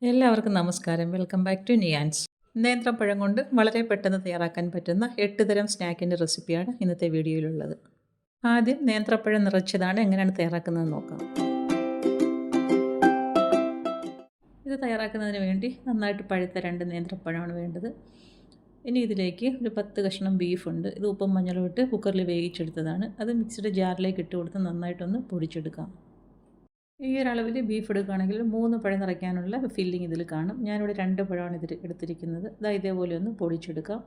എല്ലാവർക്കും നമസ്കാരം. Welcome back to Niyans. നേന്ത്രപ്പഴം കൊണ്ട് വളരെ പെട്ടെന്ന് തയ്യാറാക്കാൻ പറ്റുന്ന 8 തരം സ്നാക്കിൻ്റെ റെസിപ്പിയാണ് ഇന്നത്തെ വീഡിയോയിലുള്ളത്. ആദ്യം നേന്ത്രപ്പഴം നിറച്ചതാണ് എങ്ങനെയാണ് തയ്യാറാക്കുന്നതെന്ന് നോക്കാം. ഇത് തയ്യാറാക്കുന്നതിന് വേണ്ടി നന്നായിട്ട് പഴുത്ത 2 നേന്ത്രപ്പഴമാണ് വേണ്ടത്. ഇനി ഇതിലേക്ക് ഒരു 10 കഷ്ണം ബീഫുണ്ട്. ഇത് ഉപ്പും മഞ്ഞളും ഇട്ട് കുക്കറിൽ വേവിച്ചെടുത്തതാണ്. അത് മിക്സിയുടെ ജാറിലേക്ക് ഇട്ട് കൊടുത്ത് നന്നായിട്ടൊന്ന് പൊടിച്ചെടുക്കാം. ഈ ഒരളവിൽ ബീഫ് എടുക്കുകയാണെങ്കിൽ 3 പഴം നിറയ്ക്കാനുള്ള ഫില്ലിംഗ് ഇതിൽ കാണും. ഞാനിവിടെ 2 പഴമാണ് ഇതിൽ എടുത്തിരിക്കുന്നത്. ഇതേപോലെ ഒന്ന് പൊടിച്ചെടുക്കാം.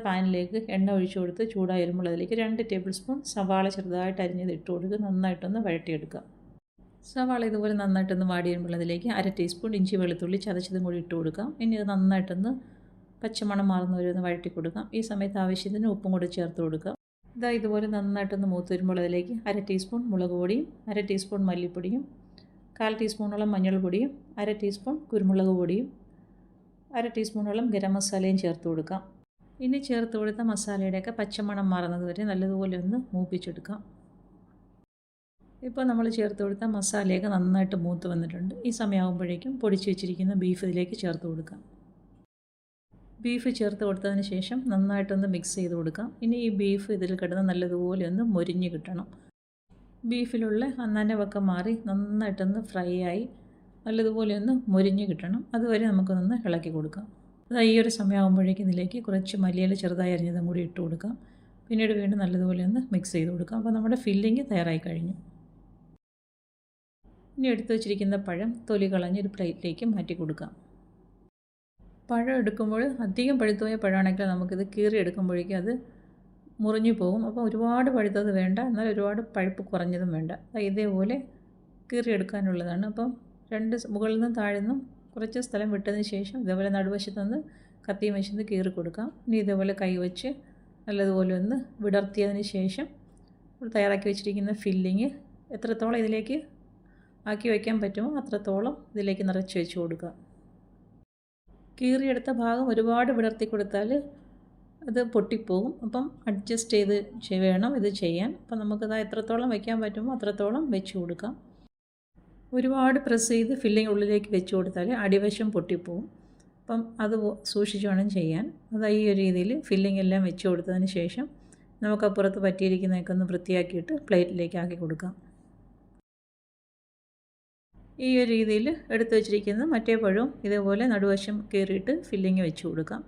പാനിലേക്ക് എണ്ണ ഒഴിച്ചു കൊടുത്ത് ചൂടായി വരുമ്പോൾ അതിലേക്ക് 2 ടേബിൾ സ്പൂൺ സവാള ചെറുതായിട്ട് അരിഞ്ഞത് ഇട്ട് കൊടുത്ത് നന്നായിട്ടൊന്ന് വഴറ്റിയെടുക്കാം. സവാള ഇതുപോലെ നന്നായിട്ടൊന്ന് വാടി വരുമ്പോൾ അതിലേക്ക് 1/2 ടീസ്പൂൺ ഇഞ്ചി വെളുത്തുള്ളി ചതച്ചതും കൂടി ഇട്ട് കൊടുക്കാം. ഇനി അത് നന്നായിട്ടൊന്ന് പച്ചമണം മാറുന്നവരെ ഒന്ന് വഴറ്റി കൊടുക്കാം. ഈ സമയത്ത് ആവശ്യത്തിന് ഉപ്പും കൂടി ചേർത്ത് കൊടുക്കാം. ഇതുപോലെ നന്നായിട്ടൊന്ന് മൂത്ത് വരുമ്പോൾ അതിലേക്ക് 1/2 ടീസ്പൂൺ മുളക് പൊടിയും 1/2 ടീസ്പൂൺ മല്ലിപ്പൊടിയും 1/4 ടീസ്പൂണോളം മഞ്ഞൾപ്പൊടിയും 1/2 ടീസ്പൂൺ കുരുമുളക് പൊടിയും 1/2 ടീസ്പൂണോളം ഗരം മസാലയും ചേർത്ത് കൊടുക്കാം. ഇനി ചേർത്ത് കൊടുത്ത മസാലയുടെയൊക്കെ പച്ചമണം മാറുന്നത് വരെ നല്ലതുപോലെ ഒന്ന് മൂപ്പിച്ചെടുക്കാം. ഇപ്പോൾ നമ്മൾ ചേർത്ത് കൊടുത്ത മസാലയൊക്കെ നന്നായിട്ട് മൂത്ത് വന്നിട്ടുണ്ട്. ഈ സമയമാകുമ്പോഴേക്കും പൊടിച്ച് വെച്ചിരിക്കുന്ന ബീഫ് ഇതിലേക്ക് ചേർത്ത് കൊടുക്കാം. ബീഫ് ചേർത്ത് കൊടുത്തതിന് ശേഷം നന്നായിട്ടൊന്ന് മിക്സ് ചെയ്ത് കൊടുക്കാം. ഇനി ഈ ബീഫ് ഇതിൽ കിടന്ന് നല്ലതുപോലെ ഒന്ന് മൊരിഞ്ഞ് കിട്ടണം. ബീഫിലുള്ള നനവൊക്കെ മാറി നന്നായിട്ടൊന്ന് ഫ്രൈ ആയി നല്ലതുപോലെ ഒന്ന് മൊരിഞ്ഞ് കിട്ടണം. അതുവരെ നമുക്കൊന്ന് ഇളക്കി കൊടുക്കാം. ഈ ഒരു സമയമാകുമ്പോഴേക്കും ഇതിലേക്ക് കുറച്ച് മല്ലിയില ചെറുതായി അരിഞ്ഞതും കൂടി ഇട്ട് കൊടുക്കാം. പിന്നീട് വീണ്ടും നല്ലതുപോലെ ഒന്ന് മിക്സ് ചെയ്ത് കൊടുക്കാം. അപ്പോൾ നമ്മുടെ ഫില്ലിങ് തയ്യാറായി കഴിഞ്ഞു. ഇനി എടുത്തു വച്ചിരിക്കുന്ന പഴം തൊലി കളഞ്ഞ് ഒരു പ്ലേറ്റിലേക്ക് മാറ്റി കൊടുക്കാം. പഴം എടുക്കുമ്പോൾ അധികം പഴുത്തുപോയ പഴമാണെങ്കിൽ നമുക്കിത് കീറി എടുക്കുമ്പോഴേക്കും അത് മുറിഞ്ഞു പോകും. അപ്പോൾ ഒരുപാട് പഴുത്തത് വേണ്ട, എന്നാൽ ഒരുപാട് പഴുപ്പ് കുറഞ്ഞതും വേണ്ട. ഇതേപോലെ കീറി എടുക്കാനുള്ളതാണ്. അപ്പം മുകളിൽ നിന്നും താഴെ നിന്നും കുറച്ച് സ്ഥലം വിട്ടതിന് ശേഷം ഇതേപോലെ നടുവശത്ത് നിന്ന് കത്തിയും വെച്ച് കീറി കൊടുക്കാം. ഇനി ഇതേപോലെ കൈവച്ച് നല്ലതുപോലെ ഒന്ന് വിടർത്തിയതിന് ശേഷം തയ്യാറാക്കി വെച്ചിരിക്കുന്ന ഫില്ലിങ് എത്രത്തോളം ഇതിലേക്ക് ആക്കി വയ്ക്കാൻ പറ്റുമോ അത്രത്തോളം ഇതിലേക്ക് നിറച്ച് വെച്ച് കൊടുക്കുക. കീറിയെടുത്ത ഭാഗം ഒരുപാട് വിടർത്തി കൊടുത്താൽ അത് പൊട്ടിപ്പോകും. അപ്പം അഡ്ജസ്റ്റ് ചെയ്ത് വേണം ഇത് ചെയ്യാൻ. അപ്പം നമുക്കത് എത്രത്തോളം വയ്ക്കാൻ പറ്റുമോ അത്രത്തോളം വെച്ച് കൊടുക്കാം. ഒരുപാട് പ്രസ് ചെയ്ത് ഫില്ലിങ് ഉള്ളിലേക്ക് വെച്ച് കൊടുത്താൽ അടിവശം പൊട്ടിപ്പോവും. അപ്പം അത് സൂക്ഷിച്ച് വേണം ചെയ്യാൻ. ഈ ഒരു രീതിയിൽ ഫില്ലിങ് എല്ലാം വെച്ച് കൊടുത്തതിന് ശേഷം നമുക്കപ്പുറത്ത് പറ്റിയിരിക്കുന്നതൊക്കെ ഒന്ന് വൃത്തിയാക്കിയിട്ട് പ്ലേറ്റിലേക്ക് ആക്കി കൊടുക്കാം. ഈ ഒരു രീതിയിൽ എടുത്തു വച്ചിരിക്കുന്ന മറ്റേ പഴവും ഇതേപോലെ നടുവശം കീറിയിട്ട് ഫില്ലിങ് വെച്ച് കൊടുക്കാം.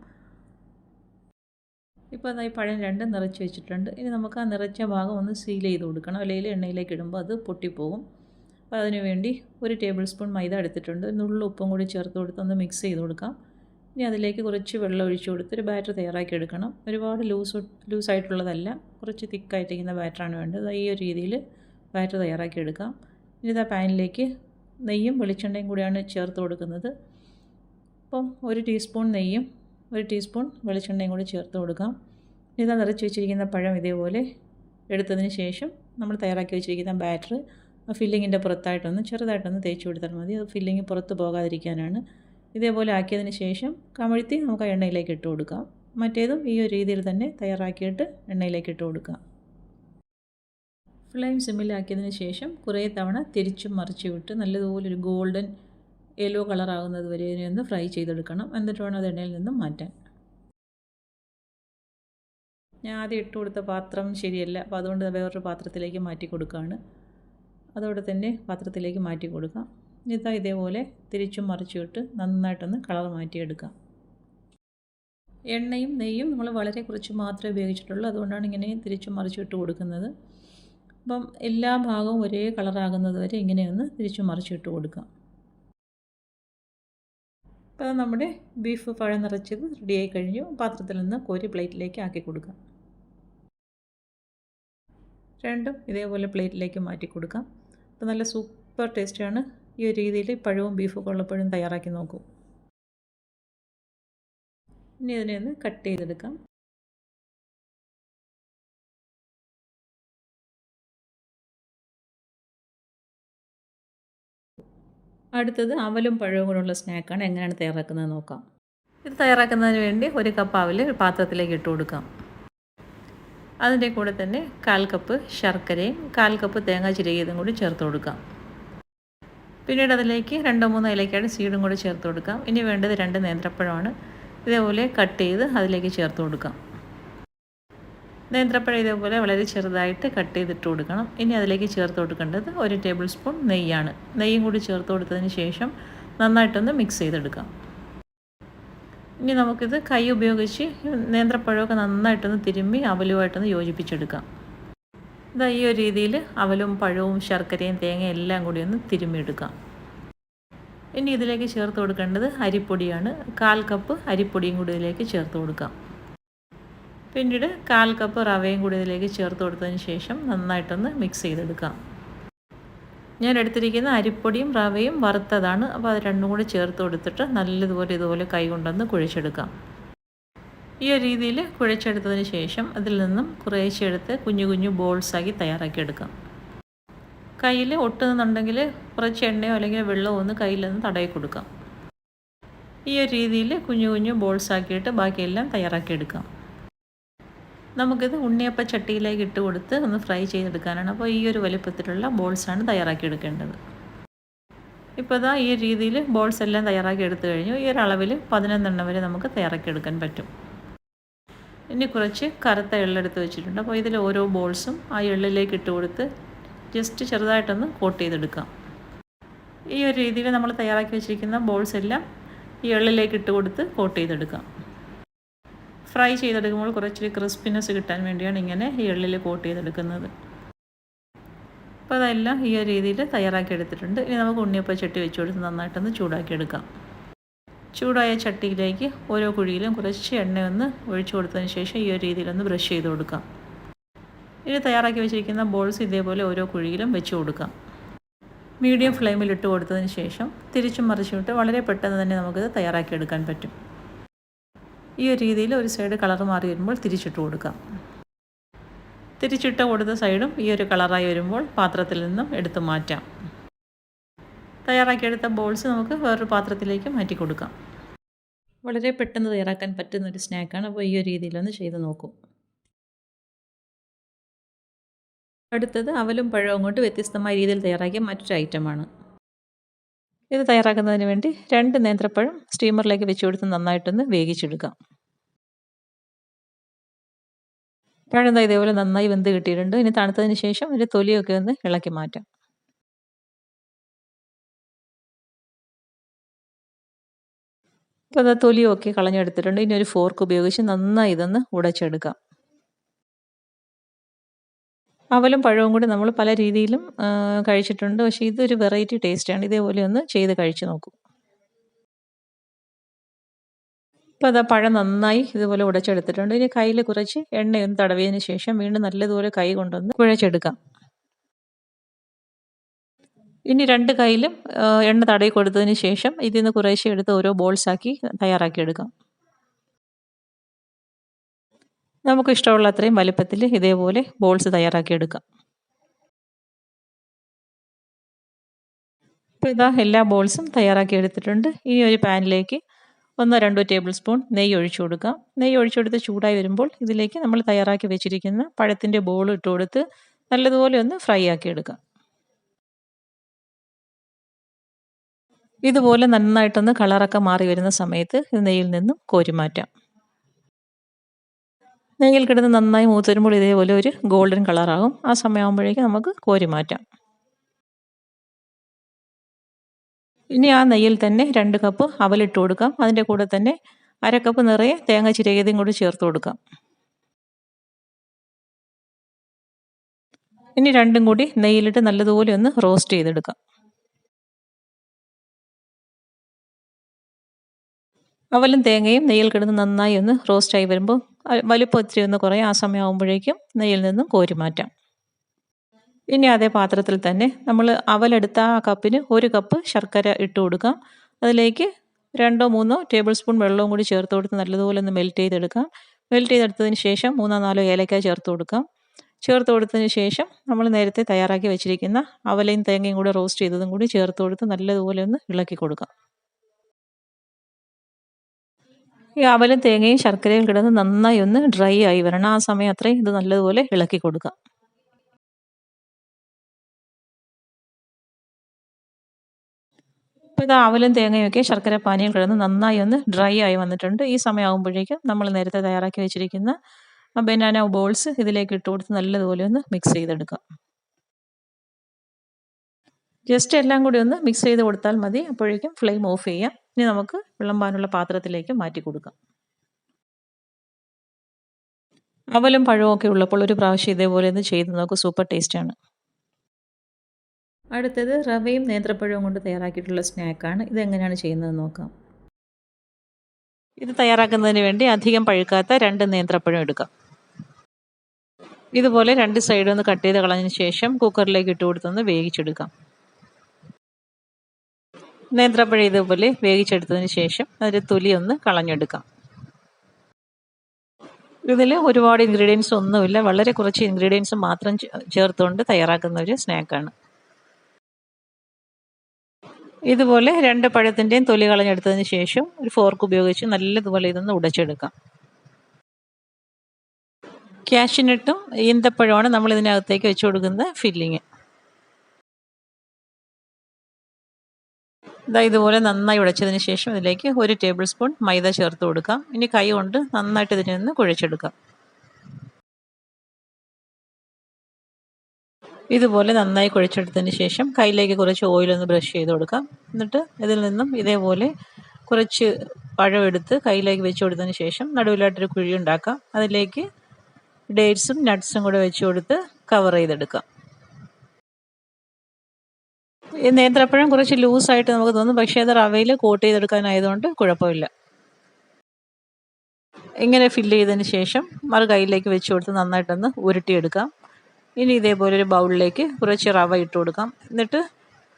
ഇപ്പോൾ ഈ പഴം 2 നിറച്ച് വെച്ചിട്ടുണ്ട്. ഇനി നമുക്ക് ആ നിറച്ച ഭാഗം ഒന്ന് സീൽ ചെയ്ത് കൊടുക്കണം. അല്ലെങ്കിൽ എണ്ണയിലേക്ക് ഇടുമ്പോൾ അത് പൊട്ടിപ്പോകും. അപ്പോൾ അതിനുവേണ്ടി 1 ടേബിൾ സ്പൂൺ മൈദ എടുത്തിട്ടുണ്ട്. നുള്ളു ഉപ്പും കൂടി ചേർത്ത് കൊടുത്ത് ഒന്ന് മിക്സ് ചെയ്ത് കൊടുക്കാം. ഇനി അതിലേക്ക് കുറച്ച് വെള്ളം ഒഴിച്ച് കൊടുത്ത് ഒരു ബാറ്റർ തയ്യാറാക്കി എടുക്കണം. ഒരുപാട് ലൂസായിട്ടുള്ളതല്ല, കുറച്ച് തിക്കായിട്ടിരിക്കുന്ന ബാറ്ററാണ് വേണ്ടത്. ഈ ഒരു രീതിയിൽ ബാറ്റർ തയ്യാറാക്കി എടുക്കാം. ഇനി പാനിലേക്ക് നെയ്യും വെളിച്ചെണ്ണയും കൂടിയാണ് ചേർത്ത് കൊടുക്കുന്നത്. അപ്പം 1 ടീസ്പൂൺ നെയ്യും 1 ടീസ്പൂൺ വെളിച്ചെണ്ണയും കൂടി ചേർത്ത് കൊടുക്കാം. നിറച്ച് വെച്ചിരിക്കുന്ന പഴം ഇതേപോലെ എടുത്തതിന് ശേഷം നമ്മൾ തയ്യാറാക്കി വെച്ചിരിക്കുന്ന ബാറ്റർ ഫില്ലിങ്ങിൻ്റെ പുറത്തായിട്ടൊന്ന് ചെറുതായിട്ടൊന്ന് തേച്ച് കൊടുത്താൽ മതി. അത് ഫില്ലിങ് പുറത്ത് പോകാതിരിക്കാനാണ്. ഇതേപോലെ ആക്കിയതിന് ശേഷം കമഴ്ത്തി നമുക്ക് ആ എണ്ണയിലേക്ക് ഇട്ട് കൊടുക്കാം. മറ്റേതും ഈ ഒരു രീതിയിൽ തന്നെ തയ്യാറാക്കിയിട്ട് എണ്ണയിലേക്ക് ഇട്ട് കൊടുക്കാം. ഫ്ലെയിം സിമ്മിലാക്കിയതിന് ശേഷം കുറേ തവണ തിരിച്ചും മറിച്ച് വിട്ട് നല്ലതുപോലെ ഒരു ഗോൾഡൻ യെല്ലോ കളറാകുന്നത് വരെ ഒന്ന് ഫ്രൈ ചെയ്തെടുക്കണം. എന്നിട്ട് വേണം അത് എണ്ണയിൽ നിന്നും മാറ്റാൻ. ഞാൻ ആദ്യം ഇട്ട് കൊടുത്ത പാത്രം ശരിയല്ല, അപ്പോൾ അതുകൊണ്ട് വേറൊരു പാത്രത്തിലേക്ക് മാറ്റി കൊടുക്കുകയാണ്. അതോടെ തന്നെ പാത്രത്തിലേക്ക് മാറ്റി കൊടുക്കാം. ഇതേപോലെ തിരിച്ചും മറിച്ച് വിട്ട് നന്നായിട്ടൊന്ന് കളർ മാറ്റിയെടുക്കാം. എണ്ണയും നെയ്യും നമ്മൾ വളരെ കുറച്ച് മാത്രമേ ഉപയോഗിച്ചിട്ടുള്ളൂ. അതുകൊണ്ടാണ് ഇങ്ങനെ തിരിച്ചും മറിച്ചിട്ട് കൊടുക്കുന്നത്. അപ്പം എല്ലാ ഭാഗവും ഒരേ കളറാകുന്നത് വരെ ഇങ്ങനെയൊന്ന് തിരിച്ചു മറിച്ചിട്ട് കൊടുക്കാം. അപ്പോൾ നമ്മുടെ ബീഫ് പഴം നിറച്ചത് റെഡിയായി കഴിഞ്ഞു. പാത്രത്തിൽ നിന്ന് കോരി പ്ലേറ്റിലേക്ക് ആക്കി കൊടുക്കാം. രണ്ടും ഇതേപോലെ പ്ലേറ്റിലേക്ക് മാറ്റി കൊടുക്കാം. അപ്പോൾ നല്ല സൂപ്പർ ടേസ്റ്റാണ്. ഈ ഒരു രീതിയിൽ പഴവും ബീഫൊക്കെ ഉള്ളപ്പോഴും തയ്യാറാക്കി നോക്കൂ. ഇനി ഇതിനെ ഒന്ന് കട്ട് ചെയ്തെടുക്കാം. അടുത്തത് അവലും പഴവും കൂടെയുള്ള സ്നാക്കാണ്. എങ്ങനെയാണ് തയ്യാറാക്കുന്നത് നോക്കാം. ഇത് തയ്യാറാക്കുന്നതിന് വേണ്ടി 1 കപ്പ് അവൽ പാത്രത്തിലേക്ക് ഇട്ട് കൊടുക്കാം. അതിൻ്റെ കൂടെ തന്നെ 1/4 കപ്പ് ശർക്കരയും 1/4 കപ്പ് തേങ്ങ ചിരകിയതും കൂടി ചേർത്ത് കൊടുക്കാം. പിന്നീട് അതിലേക്ക് 2-3 ഏലക്കയുടെ സീഡും കൂടി ചേർത്ത് കൊടുക്കാം. ഇനി വേണ്ടത് 2 നേന്ത്രപ്പഴമാണ്. ഇതേപോലെ കട്ട് ചെയ്ത് അതിലേക്ക് ചേർത്ത് കൊടുക്കാം. നേന്ത്രപ്പഴം ഇതേപോലെ വളരെ ചെറുതായിട്ട് കട്ട് ചെയ്തിട്ട് കൊടുക്കണം. ഇനി അതിലേക്ക് ചേർത്ത് കൊടുക്കേണ്ടത് 1 ടേബിൾ സ്പൂൺ നെയ്യാണ്. നെയ്യും കൂടി ചേർത്ത് കൊടുത്തതിന് ശേഷം നന്നായിട്ടൊന്ന് മിക്സ് ചെയ്തെടുക്കാം. ഇനി നമുക്കിത് കൈ ഉപയോഗിച്ച് നേന്ത്രപ്പഴമൊക്കെ നന്നായിട്ടൊന്ന് തിരുമ്മി അവലുമായിട്ടൊന്ന് യോജിപ്പിച്ചെടുക്കാം. ഇതാ ഈ ഒരു രീതിയിൽ അവലും പഴവും ശർക്കരയും തേങ്ങയും എല്ലാം കൂടി ഒന്ന് തിരുമ്മിയെടുക്കാം. ഇനി ഇതിലേക്ക് ചേർത്ത് കൊടുക്കേണ്ടത് അരിപ്പൊടിയാണ്. 1/4 കപ്പ് അരിപ്പൊടിയും കൂടി ഇതിലേക്ക് ചേർത്ത് കൊടുക്കാം. പിന്നീട് 1/4 കപ്പ് റവയും കൂടി ഇതിലേക്ക് ചേർത്ത് കൊടുത്തതിന് ശേഷം നന്നായിട്ടൊന്ന് മിക്സ് ചെയ്തെടുക്കാം. ഞാൻ എടുത്തിരിക്കുന്ന അരിപ്പൊടിയും റവയും വറുത്തതാണ്. അപ്പോൾ അത് രണ്ടും കൂടി ചേർത്ത് കൊടുത്തിട്ട് നല്ലതുപോലെ ഇതുപോലെ കൈ കൊണ്ടൊന്ന് കുഴച്ചെടുക്കാം. ഈ ഒരു രീതിയിൽ കുഴച്ചെടുത്തതിന് ശേഷം അതിൽ നിന്നും കുറേശ്ശെ എടുത്ത് കുഞ്ഞു കുഞ്ഞു ബോൾസാക്കി തയ്യാറാക്കിയെടുക്കാം. കയ്യിൽ ഒട്ടുന്നുണ്ടെങ്കിൽ കുറച്ച് എണ്ണയോ അല്ലെങ്കിൽ വെള്ളമോ ഒന്ന് കയ്യിൽ നിന്ന് തടവി കൊടുക്കാം. ഈ ഒരു രീതിയിൽ കുഞ്ഞു കുഞ്ഞു ബോൾസാക്കിയിട്ട് ബാക്കിയെല്ലാം തയ്യാറാക്കിയെടുക്കാം. നമുക്കിത് ഉണ്ണിയപ്പ ചട്ടിയിലേക്ക് ഇട്ട് കൊടുത്ത് ഒന്ന് ഫ്രൈ ചെയ്തെടുക്കാനാണ്. അപ്പോൾ ഈ ഒരു വലുപ്പത്തിലുള്ള ബോൾസാണ് തയ്യാറാക്കിയെടുക്കേണ്ടത്. ഇപ്പോൾ ഇതാ ഈ രീതിയിൽ ബോൾസ് എല്ലാം തയ്യാറാക്കി എടുത്തു കഴിഞ്ഞു. ഈ ഒരു അളവിൽ 11 വരെ നമുക്ക് തയ്യാറാക്കിയെടുക്കാൻ പറ്റും. ഇനി കുറച്ച് കറുത്ത എള്ളെടുത്ത് വെച്ചിട്ടുണ്ട്. അപ്പോൾ ഇതിൽ ഓരോ ബോൾസും ആ എള്ളിലേക്ക് ഇട്ട് കൊടുത്ത് ജസ്റ്റ് ചെറുതായിട്ടൊന്ന് കോട്ട് ചെയ്തെടുക്കാം. ഈ ഒരു രീതിയിൽ നമ്മൾ തയ്യാറാക്കി വെച്ചിരിക്കുന്ന ബോൾസ് എല്ലാം ഈ എള്ളിലേക്ക് ഇട്ട് കൊടുത്ത് കോട്ട് ചെയ്തെടുക്കാം. ഫ്രൈ ചെയ്തെടുക്കുമ്പോൾ കുറച്ചൊരു ക്രിസ്പിനെസ് കിട്ടാൻ വേണ്ടിയാണ് ഇങ്ങനെ ഈ എള്ളിൽ കോട്ട് ചെയ്തെടുക്കുന്നത്. അപ്പോൾ അതെല്ലാം ഈ ഒരു രീതിയിൽ തയ്യാറാക്കി എടുത്തിട്ടുണ്ട്. ഇനി നമുക്ക് ഉണ്ണിയപ്പ ചട്ടി വെച്ച് കൊടുത്ത് നന്നായിട്ടൊന്ന് ചൂടാക്കിയെടുക്കാം. ചൂടായ ചട്ടിയിലേക്ക് ഓരോ കുഴിയിലും കുറച്ച് എണ്ണയൊന്ന് ഒഴിച്ചു കൊടുത്തതിന് ശേഷം ഈ ഒരു രീതിയിലൊന്ന് ബ്രഷ് ചെയ്ത് കൊടുക്കാം. ഇനി തയ്യാറാക്കി വെച്ചിരിക്കുന്ന ബോൾസ് ഇതേപോലെ ഓരോ കുഴിയിലും വെച്ച് കൊടുക്കാം. മീഡിയം ഫ്ലെയിമിൽ ഇട്ട് കൊടുത്തതിന് ശേഷം തിരിച്ചും മറിച്ചുമിട്ട് വളരെ പെട്ടെന്ന് തന്നെ നമുക്കിത് തയ്യാറാക്കിയെടുക്കാൻ പറ്റും. ഈ ഒരു രീതിയിൽ ഒരു സൈഡ് കളർ മാറി വരുമ്പോൾ തിരിച്ചിട്ട് കൊടുക്കാം. തിരിച്ചിട്ട് കൊടുത്ത സൈഡും ഈ ഒരു കളറായി വരുമ്പോൾ പാത്രത്തിൽ നിന്നും എടുത്ത് മാറ്റാം. തയ്യാറാക്കിയെടുത്ത ബോൾസ് നമുക്ക് വേറൊരു പാത്രത്തിലേക്ക് മാറ്റി കൊടുക്കാം. വളരെ പെട്ടെന്ന് തയ്യാറാക്കാൻ പറ്റുന്നൊരു സ്നാക്കാണ്. അപ്പോൾ ഈ ഒരു രീതിയിലൊന്ന് ചെയ്ത് നോക്കൂ. അടുത്തത് അവലും പഴവും കൊണ്ട് വ്യത്യസ്തമായ രീതിയിൽ തയ്യാറാക്കിയ മറ്റൊരു ഐറ്റമാണ്. ഇത് തയ്യാറാക്കുന്നതിന് വേണ്ടി 2 നേന്ത്രപ്പഴം സ്റ്റീമറിലേക്ക് വെച്ച് കൊടുത്ത് നന്നായിട്ടൊന്ന് വേവിച്ചെടുക്കാം. പഴം ഇതേപോലെ നന്നായി വെന്ത് കിട്ടിയിട്ടുണ്ട്. ഇനി തണുത്തതിന് ശേഷം ഒരു തൊലിയൊക്കെ ഒന്ന് ഇളക്കി മാറ്റാം. ഇപ്പോൾ അത് തൊലിയൊക്കെ കളഞ്ഞെടുത്തിട്ടുണ്ട്. ഇനി ഒരു ഫോർക്ക് ഉപയോഗിച്ച് നന്നായി ഇതൊന്ന് ഉടച്ചെടുക്കാം. അവലും പഴവും കൂടി നമ്മൾ പല രീതിയിലും കഴിച്ചിട്ടുണ്ട്. പക്ഷേ ഇതൊരു വെറൈറ്റി ടേസ്റ്റാണ്. ഇതേപോലെ ഒന്ന് ചെയ്ത് കഴിച്ച് നോക്കൂ. ഇപ്പോൾ അതാ പഴം നന്നായി ഇതുപോലെ ഉടച്ചെടുത്തിട്ടുണ്ട്. ഇനി കയ്യിൽ കുറച്ച് എണ്ണയൊന്ന് തടവിയതിന് ശേഷം വീണ്ടും നല്ലതുപോലെ കൈ കൊണ്ടൊന്ന് കുഴച്ചെടുക്കാം. ഇനി 2 കൈയിലും എണ്ണ തടവി കൊടുത്തതിന് ശേഷം ഇതിൽ നിന്ന് കുറേശ്ശെ എടുത്ത് ഓരോ ബോൾസാക്കി തയ്യാറാക്കിയെടുക്കാം. നമുക്ക് ഇഷ്ടമുള്ള അത്രയും വലിപ്പത്തിൽ ഇതേപോലെ ബോൾസ് തയ്യാറാക്കിയെടുക്കാം. ഇപ്പോൾ ഇതാ എല്ലാ ബോൾസും തയ്യാറാക്കി എടുത്തിട്ടുണ്ട്. ഇനി ഒരു പാനിലേക്ക് 1-2 ടേബിൾ സ്പൂൺ നെയ്യ് ഒഴിച്ചു കൊടുക്കാം. നെയ്യ് ഒഴിച്ചെടുത്ത് ചൂടായി വരുമ്പോൾ ഇതിലേക്ക് നമ്മൾ തയ്യാറാക്കി വെച്ചിരിക്കുന്ന പഴത്തിൻ്റെ ബോൾ ഇട്ട് കൊടുത്ത് നല്ലതുപോലെ ഒന്ന് ഫ്രൈ ആക്കി എടുക്കാം. ഇതുപോലെ നന്നായിട്ടൊന്ന് കളറൊക്കെ മാറി വരുന്ന സമയത്ത് ഇത് നെയ്യിൽ നിന്നും കോരി മാറ്റാം. നെയ്യിൽ കിടന്ന് നന്നായി മൂത്ത് വരുമ്പോൾ ഇതേപോലെ ഒരു ഗോൾഡൻ കളറാകും. ആ സമയമാകുമ്പോഴേക്കും നമുക്ക് കോരി മാറ്റാം. ഇനി ആ നെയ്യിൽ തന്നെ 2 കപ്പ് അവലിട്ട് കൊടുക്കാം. അതിൻ്റെ കൂടെ തന്നെ 1/2 കപ്പ് നിറയെ തേങ്ങ ചിരകിയതും കൂടി ചേർത്ത് കൊടുക്കാം. ഇനി രണ്ടും കൂടി നെയ്യിലിട്ട് നല്ലതുപോലെ ഒന്ന് റോസ്റ്റ് ചെയ്തെടുക്കാം. അവലും തേങ്ങയും നെയ്യിൽ കിടന്ന് നന്നായി ഒന്ന് റോസ്റ്റായി വരുമ്പോൾ വലിപ്പം ഒത്തിരി ഒന്ന് കുറയും. ആ സമയമാകുമ്പോഴേക്കും നെയ്യിൽ നിന്നും കോരി മാറ്റാം. ഇനി അതേ പാത്രത്തിൽ തന്നെ നമ്മൾ അവലെടുത്ത ആ കപ്പിന് 1 കപ്പ് ശർക്കര ഇട്ട് കൊടുക്കാം. അതിലേക്ക് 2-3 ടേബിൾ സ്പൂൺ വെള്ളവും കൂടി ചേർത്ത് കൊടുത്ത് നല്ലതുപോലെ ഒന്ന് മെൽറ്റ് ചെയ്തെടുക്കാം. മെൽറ്റ് ചെയ്തെടുത്തതിന് ശേഷം 3-4 ഏലക്ക ചേർത്ത് കൊടുക്കാം. ചേർത്ത് കൊടുത്തതിന് ശേഷം നമ്മൾ നേരത്തെ തയ്യാറാക്കി വെച്ചിരിക്കുന്ന അവലയും തേങ്ങയും കൂടി റോസ്റ്റ് ചെയ്തതും കൂടി ചേർത്ത് കൊടുത്ത് നല്ലതുപോലെ ഒന്ന് ഇളക്കി കൊടുക്കാം. ഈ അവലും തേങ്ങയും ശർക്കരയും കിടന്ന് നന്നായി ഒന്ന് ഡ്രൈ ആയി വരണം. ആ സമയം അത്രയും ഇത് നല്ലതുപോലെ ഇളക്കി കൊടുക്കാം. അപ്പോൾ ഇത് അവലും തേങ്ങയൊക്കെ ശർക്കര പാനിയിൽ കിടന്ന് നന്നായി ഒന്ന് ഡ്രൈ ആയി വന്നിട്ടുണ്ട്. ഈ സമയമാകുമ്പോഴേക്കും നമ്മൾ നേരത്തെ തയ്യാറാക്കി വെച്ചിരിക്കുന്ന ബനാന ബോൾസ് ഇതിലേക്ക് ഇട്ട് കൊടുത്ത് നല്ലതുപോലെ ഒന്ന് മിക്സ് ചെയ്തെടുക്കാം. ജസ്റ്റ് എല്ലാം കൂടി ഒന്ന് മിക്സ് ചെയ്ത് കൊടുത്താൽ മതി. അപ്പോഴേക്കും ഫ്ലെയിം ഓഫ് ചെയ്യാം. ഇനി നമുക്ക് വിളമ്പാനുള്ള പാത്രത്തിലേക്ക് മാറ്റി കൊടുക്കാം. അവലും പഴവും ഒക്കെ ഉള്ളപ്പോൾ ഒരു പ്രാവശ്യം ഇതേപോലെ ഒന്ന് ചെയ്ത് നോക്കൂ. സൂപ്പർ ടേസ്റ്റാണ്. അടുത്തത് റവയും നേന്ത്രപ്പഴവും കൊണ്ട് തയ്യാറാക്കിയിട്ടുള്ള സ്നാക്കാണ്. ഇതെങ്ങനെയാണ് ചെയ്യുന്നതെന്ന് നോക്കാം. ഇത് തയ്യാറാക്കുന്നതിന് വേണ്ടി അധികം പഴുക്കാത്ത 2 നേന്ത്രപ്പഴം എടുക്കാം. ഇതുപോലെ 2 സൈഡും ഒന്ന് കട്ട് ചെയ്ത് കളഞ്ഞതിന് ശേഷം കുക്കറിലേക്ക് ഇട്ട് കൊടുത്തൊന്ന് വേവിച്ചെടുക്കാം. നേന്ത്രപ്പഴം ഇതുപോലെ വേവിച്ചെടുത്തതിന് ശേഷം അതിൻ്റെ തൊലി ഒന്ന് കളഞ്ഞെടുക്കാം. ഇതിൽ ഒരുപാട് ഇൻഗ്രീഡിയൻസ് ഒന്നുമില്ല, വളരെ കുറച്ച് ഇൻഗ്രീഡിയൻസ് മാത്രം ചേർത്തുകൊണ്ട് തയ്യാറാക്കുന്ന ഒരു സ്നാക്കാണ്. ഇതുപോലെ 2 പഴത്തിൻ്റെയും തൊലി കളഞ്ഞെടുത്തതിന് ശേഷം ഒരു ഫോർക്ക് ഉപയോഗിച്ച് നല്ലതുപോലെ ഇതൊന്ന് ഉടച്ചെടുക്കാം. കാഷ്യൂനട്ടും ഈന്തപ്പഴമാണ് നമ്മൾ ഇതിനകത്തേക്ക് വെച്ച് കൊടുക്കുന്ന ഫില്ലിങ്. ഇതുപോലെ നന്നായി ഉടച്ചതിന് ശേഷം ഇതിലേക്ക് 1 ടേബിൾ സ്പൂൺ മൈദ ചേർത്ത് കൊടുക്കാം. ഇനി കൈ കൊണ്ട് നന്നായിട്ട് ഇതിനെ ഒന്ന് കുഴച്ചെടുക്കാം. ഇതുപോലെ നന്നായി കുഴച്ചെടുത്തതിന് ശേഷം കയ്യിലേക്ക് കുറച്ച് ഓയിലൊന്ന് ബ്രഷ് ചെയ്ത് കൊടുക്കാം. എന്നിട്ട് ഇതിൽ നിന്നും ഇതേപോലെ കുറച്ച് പഴം എടുത്ത് കയ്യിലേക്ക് വെച്ച് കൊടുത്തതിന് ശേഷം നടുവിലായിട്ടൊരു കുഴി ഉണ്ടാക്കാം. അതിലേക്ക് ഡേറ്റ്സും നട്ട്സും കൂടെ വെച്ച് കൊടുത്ത് കവർ ചെയ്തെടുക്കാം. ഈ നേന്ത്രപ്പഴം കുറച്ച് ലൂസായിട്ട് നമുക്ക് തോന്നും, പക്ഷേ അത് റവയിൽ കോട്ട് ചെയ്തെടുക്കാനായതുകൊണ്ട് കുഴപ്പമില്ല. ഇങ്ങനെ ഫില്ല് ചെയ്തതിന് ശേഷം മറു കയ്യിലേക്ക് വെച്ച് കൊടുത്ത് നന്നായിട്ടൊന്ന് ഉരുട്ടിയെടുക്കാം. ഇനി ഇതേപോലെ ഒരു ബൗളിലേക്ക് കുറച്ച് റവ ഇട്ട് കൊടുക്കാം. എന്നിട്ട്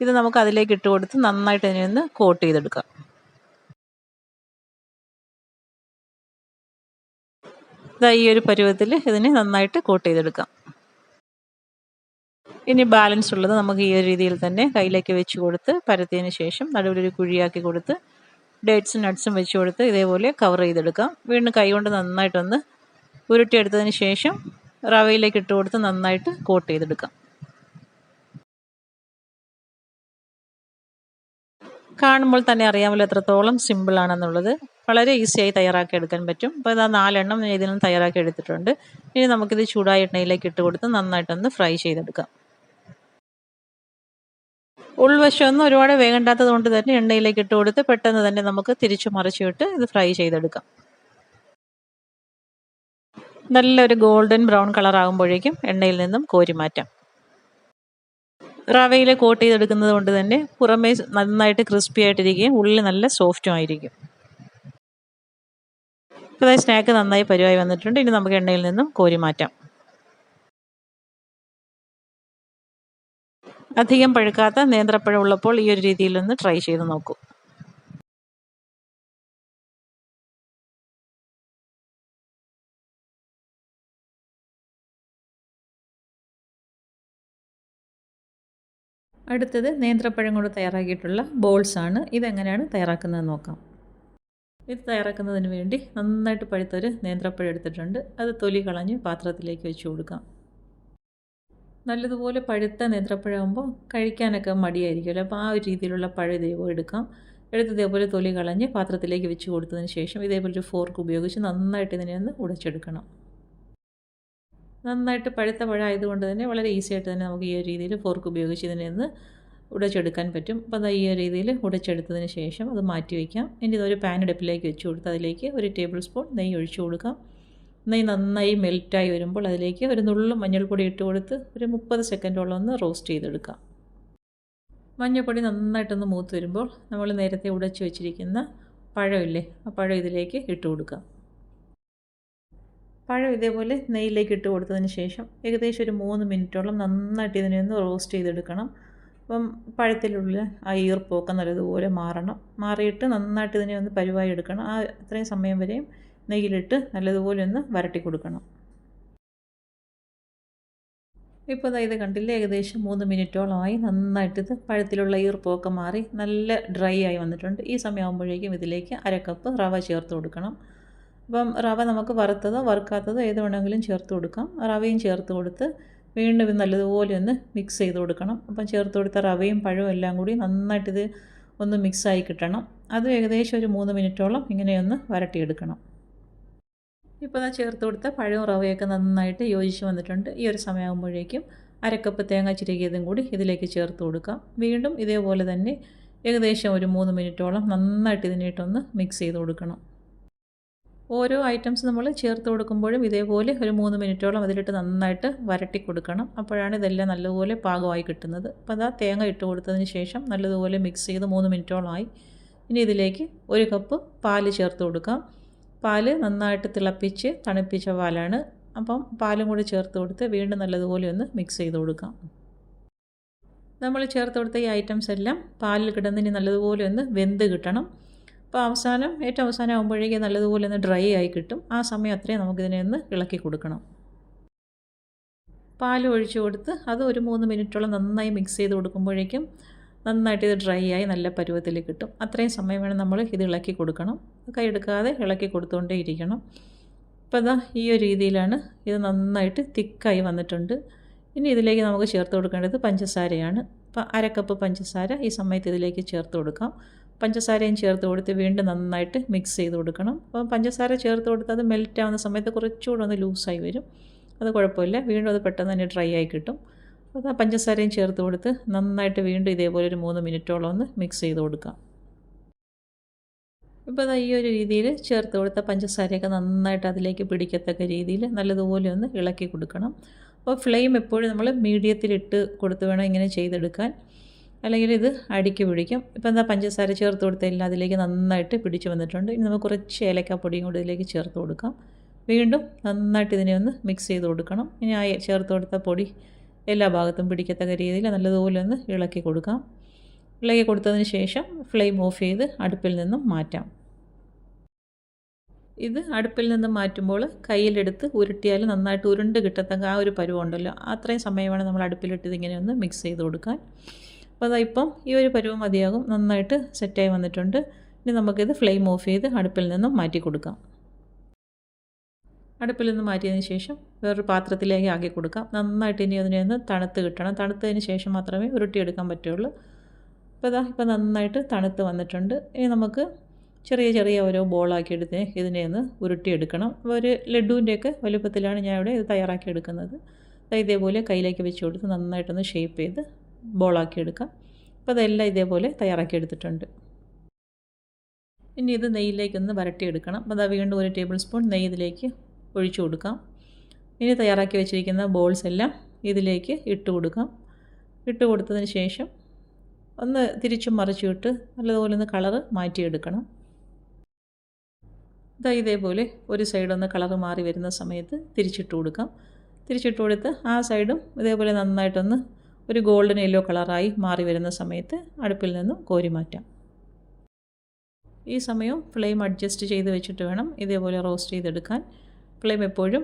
ഇത് നമുക്ക് അതിലേക്ക് ഇട്ട് കൊടുത്ത് നന്നായിട്ട് ഇതിനെ ഒന്ന് കോട്ട് ചെയ്തെടുക്കാം. ഈ ഒരു പരുവത്തിൽ ഇതിനെ നന്നായിട്ട് കോട്ട് ചെയ്തെടുക്കാം. ഇനി ബാലൻസ് ഉള്ളത് നമുക്ക് ഈ ഒരു രീതിയിൽ തന്നെ കയ്യിലേക്ക് വെച്ച് കൊടുത്ത് പരത്തിയതിന് ശേഷം നടുവിലൊരു കുഴിയാക്കി കൊടുത്ത് ഡേറ്റ്സും നട്ട്സും വെച്ച് കൊടുത്ത് ഇതേപോലെ കവർ ചെയ്തെടുക്കാം. വീണ്ടും കൈ കൊണ്ട് നന്നായിട്ടൊന്ന് ഉരുട്ടിയെടുത്തതിന് ശേഷം റവയിലേക്ക് ഇട്ട് കൊടുത്ത് നന്നായിട്ട് കോട്ട് ചെയ്തെടുക്കാം. കാണുമ്പോൾ തന്നെ അറിയാമല്ലോ എത്രത്തോളം സിമ്പിളാണെന്നുള്ളത്. വളരെ ഈസിയായി തയ്യാറാക്കി എടുക്കാൻ പറ്റും. അപ്പോൾ ഇതാ 4 എണ്ണം ഇതിനും തയ്യാറാക്കി എടുത്തിട്ടുണ്ട്. ഇനി നമുക്കിത് ചൂടായ എണ്ണയിലേക്ക് ഇട്ട് കൊടുത്ത് നന്നായിട്ടൊന്ന് ഫ്രൈ ചെയ്തെടുക്കാം. ഉൾവശമൊന്നും ഒരുപാട് വേകണ്ടാത്തത് കൊണ്ട് തന്നെ എണ്ണയിലേക്ക് ഇട്ട് കൊടുത്ത് പെട്ടെന്ന് തന്നെ നമുക്ക് തിരിച്ചു മറിച്ചിട്ട് ഇത് ഫ്രൈ ചെയ്തെടുക്കാം. നല്ലൊരു ഗോൾഡൻ ബ്രൗൺ കളർ ആകുമ്പോഴേക്കും എണ്ണയിൽ നിന്നും കോരി മാറ്റാം. റവയിൽ കോട്ട് ചെയ്തെടുക്കുന്നത് കൊണ്ട് തന്നെ പുറമേ നന്നായിട്ട് ക്രിസ്പി ആയിട്ടിരിക്കുകയും ഉള്ളിൽ നല്ല സോഫ്റ്റും ആയിരിക്കും. ഇപ്പോൾ സ്നാക്ക് നന്നായി പരുവായി വന്നിട്ടുണ്ട്. ഇനി നമുക്ക് എണ്ണയിൽ നിന്നും കോരി മാറ്റാം. അധികം പഴുക്കാത്ത നേന്ത്രപ്പഴം ഉള്ളപ്പോൾ ഈ ഒരു രീതിയിലൊന്ന് ട്രൈ ചെയ്ത് നോക്കൂ. അടുത്തത് നേന്ത്രപ്പഴം കൊണ്ട് തയ്യാറാക്കിയിട്ടുള്ള ബോൾസാണ്. ഇതെങ്ങനെയാണ് തയ്യാറാക്കുന്നതെന്ന് നോക്കാം. ഇത് തയ്യാറാക്കുന്നതിന് വേണ്ടി നന്നായിട്ട് പഴുത്തൊരു നേന്ത്രപ്പഴം എടുത്തിട്ടുണ്ട്. അത് തൊലി കളഞ്ഞ് പാത്രത്തിലേക്ക് വെച്ച് കൊടുക്കാം. നല്ലതുപോലെ പഴുത്ത നേന്ത്രപ്പഴമാകുമ്പോൾ കഴിക്കാനൊക്കെ മടിയായിരിക്കുമല്ലോ, അപ്പോൾ ആ ഒരു രീതിയിലുള്ള പഴം ഇതേപോലെ എടുക്കാം. എടുത്ത് ഇതേപോലെ തൊലി കളഞ്ഞ് പാത്രത്തിലേക്ക് വെച്ച് കൊടുത്തതിന് ശേഷം ഇതേപോലെ ഒരു ഫോർക്ക് ഉപയോഗിച്ച് നന്നായിട്ട് ഇതിനെ ഒന്ന് ഉടച്ചെടുക്കണം. നന്നായിട്ട് പഴുത്ത പഴം ആയതുകൊണ്ട് തന്നെ വളരെ ഈസി ആയിട്ട് തന്നെ നമുക്ക് ഈ ഒരു രീതിയിൽ ഫോർക്ക് ഉപയോഗിച്ച് ഇതിനെ ഒന്ന് ഉടച്ചെടുക്കാൻ പറ്റും. അപ്പോൾ അത് ഈ ഒരു രീതിയിൽ ഉടച്ചെടുത്തതിന് ശേഷം അത് മാറ്റി വയ്ക്കാം. ഇനി ഇതൊരു പാൻ അടുപ്പിലേക്ക് വെച്ച് കൊടുത്ത് അതിലേക്ക് 1 ടേബിൾ സ്പൂൺ നെയ്യ് ഒഴിച്ചു കൊടുക്കാം. നെയ്യ് നന്നായി മെൽറ്റായി വരുമ്പോൾ അതിലേക്ക് ഒരു നുള്ളു മഞ്ഞൾപ്പൊടി ഇട്ട് കൊടുത്ത് ഒരു 30 സെക്കൻഡോളം ഒന്ന് റോസ്റ്റ് ചെയ്തെടുക്കാം. മഞ്ഞൾപ്പൊടി നന്നായിട്ടൊന്ന് മൂത്ത് വരുമ്പോൾ നമ്മൾ നേരത്തെ ഉടച്ച് വെച്ചിരിക്കുന്ന പഴമില്ലേ, ആ പഴം ഇതിലേക്ക് ഇട്ട് കൊടുക്കാം. പഴം ഇതേപോലെ നെയ്യിലേക്ക് ഇട്ട് കൊടുത്തതിന് ശേഷം ഏകദേശം ഒരു 3 മിനിറ്റോളം നന്നായിട്ട് ഇതിനെ ഒന്ന് റോസ്റ്റ് ചെയ്തെടുക്കണം. അപ്പം പഴത്തിലുള്ള ആ ഈർപ്പൊക്കെ നല്ലതുപോലെ മാറിയിട്ട് നന്നായിട്ട് ഇതിനെ ഒന്ന് പരുവായി എടുക്കണം. ആ അത്രയും സമയം വരെയും നെയ്യിലിട്ട് നല്ലതുപോലെ ഒന്ന് വരട്ടി കൊടുക്കണം. ഇപ്പോൾ ഇത് കണ്ടില്ലേ, ഏകദേശം 3 മിനിറ്റോളമായി നന്നായിട്ടിത് പഴത്തിലുള്ള ഈർപ്പൊക്കെ മാറി നല്ല ഡ്രൈ ആയി വന്നിട്ടുണ്ട്. ഈ സമയമാകുമ്പോഴേക്കും ഇതിലേക്ക് 1/2 കപ്പ് റവ ചേർത്ത് കൊടുക്കണം. അപ്പം റവ നമുക്ക് വറുത്തതോ വറുക്കാത്തതോ ഏത് വേണമെങ്കിലും ചേർത്ത് കൊടുക്കാം. റവയും ചേർത്ത് കൊടുത്ത് വീണ്ടും നല്ലതുപോലെ ഒന്ന് മിക്സ് ചെയ്ത് കൊടുക്കണം. അപ്പം ചേർത്ത് കൊടുത്ത റവയും പഴവും എല്ലാം കൂടി നന്നായിട്ടിത് ഒന്ന് മിക്സായി കിട്ടണം. അതും ഏകദേശം ഒരു 3 മിനിറ്റോളം ഇങ്ങനെയൊന്ന് വരട്ടിയെടുക്കണം. ഇപ്പോൾ ഞാൻ ചേർത്ത് കൊടുത്ത പഴവും റവയൊക്കെ നന്നായിട്ട് യോജിച്ച് വന്നിട്ടുണ്ട്. ഈ ഒരു സമയമാകുമ്പോഴേക്കും അരക്കപ്പ് തേങ്ങ ചിരകിയതും കൂടി ഇതിലേക്ക് ചേർത്ത് കൊടുക്കാം. വീണ്ടും ഇതേപോലെ തന്നെ ഏകദേശം ഒരു 3 മിനിറ്റോളം നന്നായിട്ട് ഇതിനായിട്ടൊന്ന് മിക്സ് ചെയ്ത് കൊടുക്കണം. ഓരോ ഐറ്റംസ് നമ്മൾ ചേർത്ത് കൊടുക്കുമ്പോഴും ഇതേപോലെ ഒരു 3 മിനിറ്റോളം അതിലിട്ട് നന്നായിട്ട് വരട്ടി കൊടുക്കണം. അപ്പോഴാണ് ഇതെല്ലാം നല്ലതുപോലെ പാകമായി കിട്ടുന്നത്. അപ്പോൾ അതാ തേങ്ങ ഇട്ട് കൊടുത്തതിന് ശേഷം നല്ലതുപോലെ മിക്സ് ചെയ്ത് 3 മിനിറ്റോളമായി. ഇനി ഇതിലേക്ക് 1 കപ്പ് പാല് ചേർത്ത് കൊടുക്കാം. പാല് നന്നായിട്ട് തിളപ്പിച്ച് തണുപ്പിച്ച പാലാണ്. അപ്പം പാലും കൂടി ചേർത്ത് കൊടുത്ത് വീണ്ടും നല്ലതുപോലെ ഒന്ന് മിക്സ് ചെയ്ത് കൊടുക്കാം. നമ്മൾ ചേർത്ത് കൊടുത്ത ഈ ഐറ്റംസ് എല്ലാം പാലിൽ കിടന്നിനി നല്ലതുപോലെ ഒന്ന് വെന്ത് കിട്ടണം. അപ്പോൾ ഏറ്റവും അവസാനം ആകുമ്പോഴേക്കും നല്ലതുപോലെ ഒന്ന് ഡ്രൈ ആയി കിട്ടും. ആ സമയം അത്രയും നമുക്കിതിനെ ഒന്ന് ഇളക്കി കൊടുക്കണം. പാൽ ഒഴിച്ച് കൊടുത്ത് അത് ഒരു 3 മിനിറ്റോളം നന്നായി മിക്സ് ചെയ്ത് കൊടുക്കുമ്പോഴേക്കും നന്നായിട്ട് ഇത് ഡ്രൈ ആയി നല്ല പരുവത്തിൽ കിട്ടും. അത്രയും സമയം വേണം നമ്മൾ ഇത് ഇളക്കി കൊടുക്കണം. കൈ എടുക്കാതെ ഇളക്കി കൊടുത്തുകൊണ്ടേ ഇരിക്കണം. അപ്പോൾ അതാ ഈ ഒരു രീതിയിലാണ് ഇത് നന്നായിട്ട് തിക്കായി വന്നിട്ടുണ്ട്. ഇനി ഇതിലേക്ക് നമുക്ക് ചേർത്ത് കൊടുക്കേണ്ടത് പഞ്ചസാരയാണ്. അപ്പോൾ 1/2 കപ്പ് പഞ്ചസാര ഈ സമയത്ത് ഇതിലേക്ക് ചേർത്ത് കൊടുക്കാം. പഞ്ചസാരയും ചേർത്ത് കൊടുത്ത് വീണ്ടും നന്നായിട്ട് മിക്സ് ചെയ്ത് കൊടുക്കണം. അപ്പോൾ പഞ്ചസാര ചേർത്ത് കൊടുത്ത് അത് മെൽറ്റ് ആവുന്ന സമയത്ത് കുറച്ചുകൂടെ ഒന്ന് ലൂസായി വരും. അത് കുഴപ്പമില്ല, വീണ്ടും അത് പെട്ടെന്ന് തന്നെ ഡ്രൈ ആയി കിട്ടും. അപ്പോൾ ആ പഞ്ചസാരയും ചേർത്ത് കൊടുത്ത് നന്നായിട്ട് വീണ്ടും ഇതേപോലെ ഒരു 3 മിനിറ്റോളം ഒന്ന് മിക്സ് ചെയ്ത് കൊടുക്കാം. ഇപ്പോൾ ഈ ഒരു രീതിയിൽ ചേർത്ത് കൊടുത്ത പഞ്ചസാരയൊക്കെ നന്നായിട്ട് അതിലേക്ക് പിടിക്കത്തക്ക രീതിയിൽ നല്ലതുപോലെ ഒന്ന് ഇളക്കി കൊടുക്കണം. അപ്പോൾ ഫ്ലെയിം എപ്പോഴും നമ്മൾ മീഡിയത്തിലിട്ട് കൊടുത്ത് വേണം ഇങ്ങനെ ചെയ്തെടുക്കാൻ, അല്ലെങ്കിൽ ഇത് അടിക്ക് പിടിക്കും. ഇപ്പോൾ പഞ്ചസാര ചേർത്ത് കൊടുത്തെല്ലാം അതിലേക്ക് നന്നായിട്ട് പിടിച്ച് വന്നിട്ടുണ്ട്. ഇനി നമുക്ക് കുറച്ച് ഏലക്കാപ്പൊടിയും കൂടി ഇതിലേക്ക് ചേർത്ത് കൊടുക്കാം. വീണ്ടും നന്നായിട്ട് ഇതിനെ ഒന്ന് മിക്സ് ചെയ്ത് കൊടുക്കണം. ഇനി ആ ചേർത്ത് കൊടുത്ത പൊടി എല്ലാ ഭാഗത്തും പിടിക്കത്തക്ക രീതിയിൽ നല്ലതുപോലെ ഒന്ന് ഇളക്കി കൊടുക്കാം. ഇളക്കി കൊടുത്തതിന് ശേഷം ഫ്ലെയിം ഓഫ് ചെയ്ത് അടുപ്പിൽ നിന്നും മാറ്റാം. ഇത് അടുപ്പിൽ നിന്ന് മാറ്റുമ്പോൾ കയ്യിലെടുത്ത് ഉരുട്ടിയാൽ നന്നായിട്ട് ഉരുണ്ട് കിട്ടത്തക്ക ആ ഒരു പരുവമുണ്ടല്ലോ, അത്രയും സമയമാണ് നമ്മൾ അടുപ്പിലിട്ട് ഇതിങ്ങനെ ഒന്ന് മിക്സ് ചെയ്ത് കൊടുക്കാൻ. അപ്പോൾ ഇപ്പം ഈ ഒരു പരുവം മതിയാകും. നന്നായിട്ട് സെറ്റായി വന്നിട്ടുണ്ട്. ഇനി നമുക്കിത് ഫ്ലെയിം ഓഫ് ചെയ്ത് അടുപ്പിൽ നിന്നും മാറ്റി കൊടുക്കാം. അടുപ്പിൽ നിന്ന് മാറ്റിയതിന് ശേഷം വേറൊരു പാത്രത്തിലേക്ക് ആക്കി കൊടുക്കാം. നന്നായിട്ട് ഇനി അതിനെ ഒന്ന് തണുത്ത് കിട്ടണം. തണുത്തതിന് ശേഷം മാത്രമേ ഉരുട്ടിയെടുക്കാൻ പറ്റുള്ളൂ. അപ്പോൾ ഇപ്പോൾ നന്നായിട്ട് തണുത്ത് വന്നിട്ടുണ്ട്. ഇനി നമുക്ക് ചെറിയ ചെറിയ ഓരോ ബോളാക്കി എടുത്ത് ഇതിനെ ഒന്ന് ഉരുട്ടിയെടുക്കണം. ഒരു ലഡുവിൻ്റെയൊക്കെ വലുപ്പത്തിലാണ് ഞാൻ ഇവിടെ ഇത് തയ്യാറാക്കി എടുക്കുന്നത്. ഇതേപോലെ കയ്യിലേക്ക് വെച്ച് കൊടുത്ത് നന്നായിട്ടൊന്ന് ഷേപ്പ് ചെയ്ത് ബോളാക്കി എടുക്കാം. അപ്പോൾ അതെല്ലാം ഇതേപോലെ തയ്യാറാക്കി എടുത്തിട്ടുണ്ട്. ഇനി ഇത് നെയ്യിലേക്കൊന്ന് വരട്ടിയെടുക്കണം. അപ്പോൾ വീണ്ടും 1 ടേബിൾ സ്പൂൺ നെയ്യ് ഇതിലേക്ക് ഒഴിച്ചു കൊടുക്കാം. ഇനി തയ്യാറാക്കി വെച്ചിരിക്കുന്ന ബോൾസ് എല്ലാം ഇതിലേക്ക് ഇട്ട് കൊടുക്കാം. ഇട്ട് കൊടുത്തതിന് ശേഷം ഒന്ന് തിരിച്ചും മറിച്ചും ഇട്ട് നല്ലതുപോലെ ഒന്ന് കളറ് മാറ്റിയെടുക്കണം. ഇതേപോലെ ഒരു സൈഡൊന്ന് കളറ് മാറി വരുന്ന സമയത്ത് തിരിച്ചിട്ട് കൊടുക്കാം. തിരിച്ചിട്ട് കൊടുത്ത് ആ സൈഡും ഇതേപോലെ നന്നായിട്ടൊന്ന് ഒരു ഗോൾഡൻ യെല്ലോ കളറായി മാറി വരുന്ന സമയത്ത് അടുപ്പിൽ നിന്നും കോരി മാറ്റാം. ഈ സമയം ഫ്ലെയിം അഡ്ജസ്റ്റ് ചെയ്ത് വെച്ചിട്ട് വേണം ഇതേപോലെ റോസ്റ്റ് ചെയ്തെടുക്കാൻ. ഫ്ലെയിം എപ്പോഴും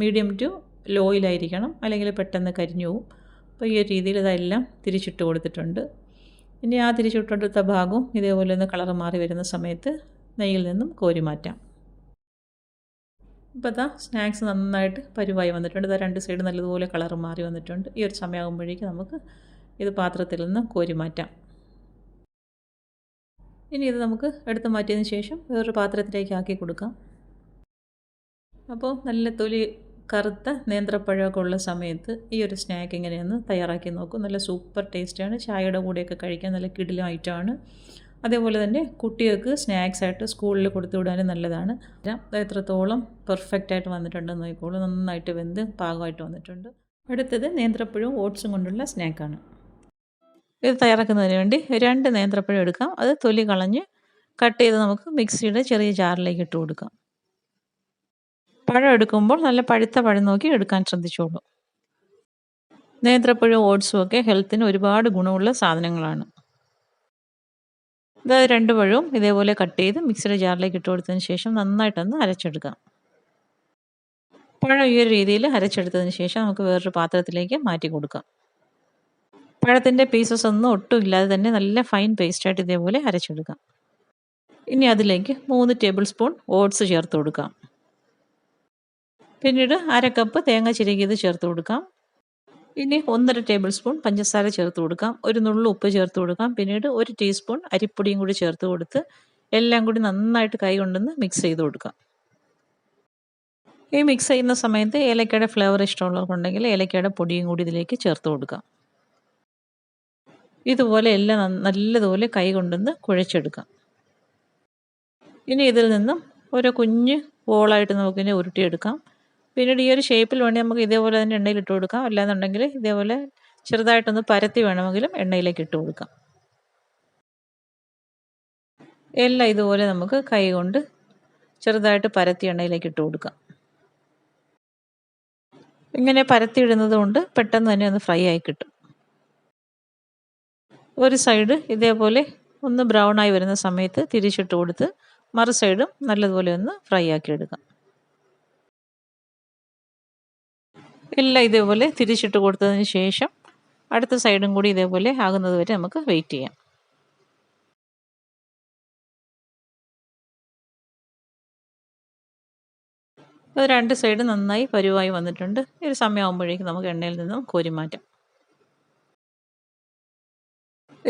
മീഡിയം ടു ലോയിലായിരിക്കണം, അല്ലെങ്കിൽ പെട്ടെന്ന് കരിഞ്ഞു പോവും. അപ്പോൾ ഈ ഒരു രീതിയിൽ ഇതെല്ലാം തിരിച്ചിട്ട് കൊടുത്തിട്ടുണ്ട്. ഇനി ആ തിരിച്ചിട്ടെടുത്ത ഭാഗവും ഇതേപോലെ ഒന്ന് കളർ മാറി വരുന്ന സമയത്ത് നെയ്യിൽ നിന്നും കോരി മാറ്റാം. ഇപ്പോൾ സ്നാക്സ് നന്നായിട്ട് പരുവായി വന്നിട്ടുണ്ട്. 2 സൈഡ് നല്ലതുപോലെ കളർ മാറി വന്നിട്ടുണ്ട്. ഈ ഒരു സമയമാകുമ്പോഴേക്ക് നമുക്ക് ഇത് പാത്രത്തിൽ നിന്ന് കോരി മാറ്റാം. ഇനി ഇത് നമുക്ക് എടുത്ത് മാറ്റിയതിന് ശേഷം വേറൊരു പാത്രത്തിലേക്ക് ആക്കി കൊടുക്കാം. അപ്പോൾ നല്ല തൊലി കറുത്ത നേന്ത്രപ്പഴമൊക്കെ ഉള്ള സമയത്ത് ഈ ഒരു സ്നാക്ക് ഇങ്ങനെയൊന്ന് തയ്യാറാക്കി നോക്കും. നല്ല സൂപ്പർ ടേസ്റ്റാണ്. ചായയുടെ കൂടെയൊക്കെ കഴിക്കാൻ നല്ല കിടിലൻ ഐറ്റമാണ്. അതേപോലെ തന്നെ കുട്ടികൾക്ക് സ്നാക്സായിട്ട് സ്കൂളിൽ കൊടുത്തു വിടാനും നല്ലതാണ്. എത്രത്തോളം പെർഫെക്റ്റായിട്ട് വന്നിട്ടുണ്ടെന്ന് നോക്കിക്കോളൂ. നന്നായിട്ട് വെന്ത് പാകമായിട്ട് വന്നിട്ടുണ്ട്. അടുത്തത് നേന്ത്രപ്പഴവും ഓട്സും കൊണ്ടുള്ള സ്നാക്കാണ്. ഇത് തയ്യാറാക്കുന്നതിന് വേണ്ടി 2 നേന്ത്രപ്പഴം എടുക്കാം. അത് തൊലി കളഞ്ഞ് കട്ട് ചെയ്ത് നമുക്ക് മിക്സിയുടെ ചെറിയ ജാറിലേക്ക് ഇട്ട് കൊടുക്കാം. പഴം എടുക്കുമ്പോൾ നല്ല പഴുത്ത പഴം നോക്കി എടുക്കാൻ ശ്രദ്ധിച്ചോളൂ. നേന്ത്രപ്പഴവും ഓട്സും ഒക്കെ ഹെൽത്തിന് ഒരുപാട് ഗുണമുള്ള സാധനങ്ങളാണ്. 2 പഴവും ഇതേപോലെ കട്ട് ചെയ്ത് മിക്സിയുടെ ജാറിലേക്ക് ഇട്ട് കൊടുത്തതിന് ശേഷം നന്നായിട്ടൊന്ന് അരച്ചെടുക്കാം. പഴം ഈ ഒരു രീതിയിൽ അരച്ചെടുത്തതിന് ശേഷം നമുക്ക് വേറൊരു പാത്രത്തിലേക്ക് മാറ്റി കൊടുക്കാം. പഴത്തിൻ്റെ പീസസ് ഒന്നും ഒട്ടും ഇല്ലാതെ തന്നെ നല്ല ഫൈൻ പേസ്റ്റായിട്ട് ഇതേപോലെ അരച്ചെടുക്കാം. ഇനി അതിലേക്ക് 3 ടേബിൾ സ്പൂൺ ഓട്സ് ചേർത്ത് കൊടുക്കാം. പിന്നീട് 1/2 കപ്പ് തേങ്ങ ചിരകിയത് ചേർത്ത് കൊടുക്കാം. ഇനി 1½ ടേബിൾ സ്പൂൺ പഞ്ചസാര ചേർത്ത് കൊടുക്കാം. ഒരു നുള്ളു ഉപ്പ് ചേർത്ത് കൊടുക്കാം. പിന്നീട് 1 ടീസ്പൂൺ അരിപ്പൊടിയും കൂടി ചേർത്ത് കൊടുത്ത് എല്ലാം കൂടി നന്നായിട്ട് കൈ കൊണ്ടൊന്ന് മിക്സ് ചെയ്ത് കൊടുക്കാം. ഈ മിക്സ് ചെയ്യുന്ന സമയത്ത് ഏലക്കയുടെ ഫ്ലേവർ ഇഷ്ടമുള്ളവർക്കുണ്ടെങ്കിൽ ഏലക്കയുടെ പൊടിയും കൂടി ഇതിലേക്ക് ചേർത്ത് കൊടുക്കാം. ഇതുപോലെ എല്ലാം നല്ലതുപോലെ കൈ കൊണ്ടൊന്ന് കുഴച്ചെടുക്കാം. ഇനി ഇതിൽ നിന്നും ഒരു കുഞ്ഞ് ബോളായിട്ട് നമുക്കിതിനെ ഉരുട്ടിയെടുക്കാം. പിന്നീട് ഈ ഒരു ഷേപ്പിൽ വേണമെങ്കിൽ നമുക്ക് ഇതേപോലെ തന്നെ എണ്ണയിൽ ഇട്ട് കൊടുക്കാം. അല്ലാന്നുണ്ടെങ്കിൽ ഇതേപോലെ ചെറുതായിട്ടൊന്ന് പരത്തി വേണമെങ്കിലും എണ്ണയിലേക്ക് ഇട്ട് കൊടുക്കാം. എല്ലാം ഇതുപോലെ നമുക്ക് കൈ കൊണ്ട് ചെറുതായിട്ട് പരത്തി എണ്ണയിലേക്ക് ഇട്ട് കൊടുക്കാം. ഇങ്ങനെ പരത്തിയിടുന്നത് കൊണ്ട് പെട്ടെന്ന് തന്നെ ഒന്ന് ഫ്രൈ ആയി കിട്ടും. ഒരു സൈഡ് ഇതേപോലെ ഒന്ന് ബ്രൗൺ ആയി വരുന്ന സമയത്ത് തിരിച്ചിട്ട് കൊടുത്ത് മറു സൈഡും നല്ലതുപോലെ ഒന്ന് ഫ്രൈ ആക്കി എടുക്കാം. എല്ലാം ഇതേപോലെ തിരിച്ചിട്ട് കൊടുത്തതിന് ശേഷം അടുത്ത സൈഡും കൂടി ഇതേപോലെ ആകുന്നത് വരെ നമുക്ക് വെയിറ്റ് ചെയ്യാം. അത് രണ്ട് സൈഡ് നന്നായി പരുവായി വന്നിട്ടുണ്ട്. ഈ ഒരു സമയമാകുമ്പോഴേക്കും നമുക്ക് എണ്ണയിൽ നിന്നും കോരി മാറ്റാം.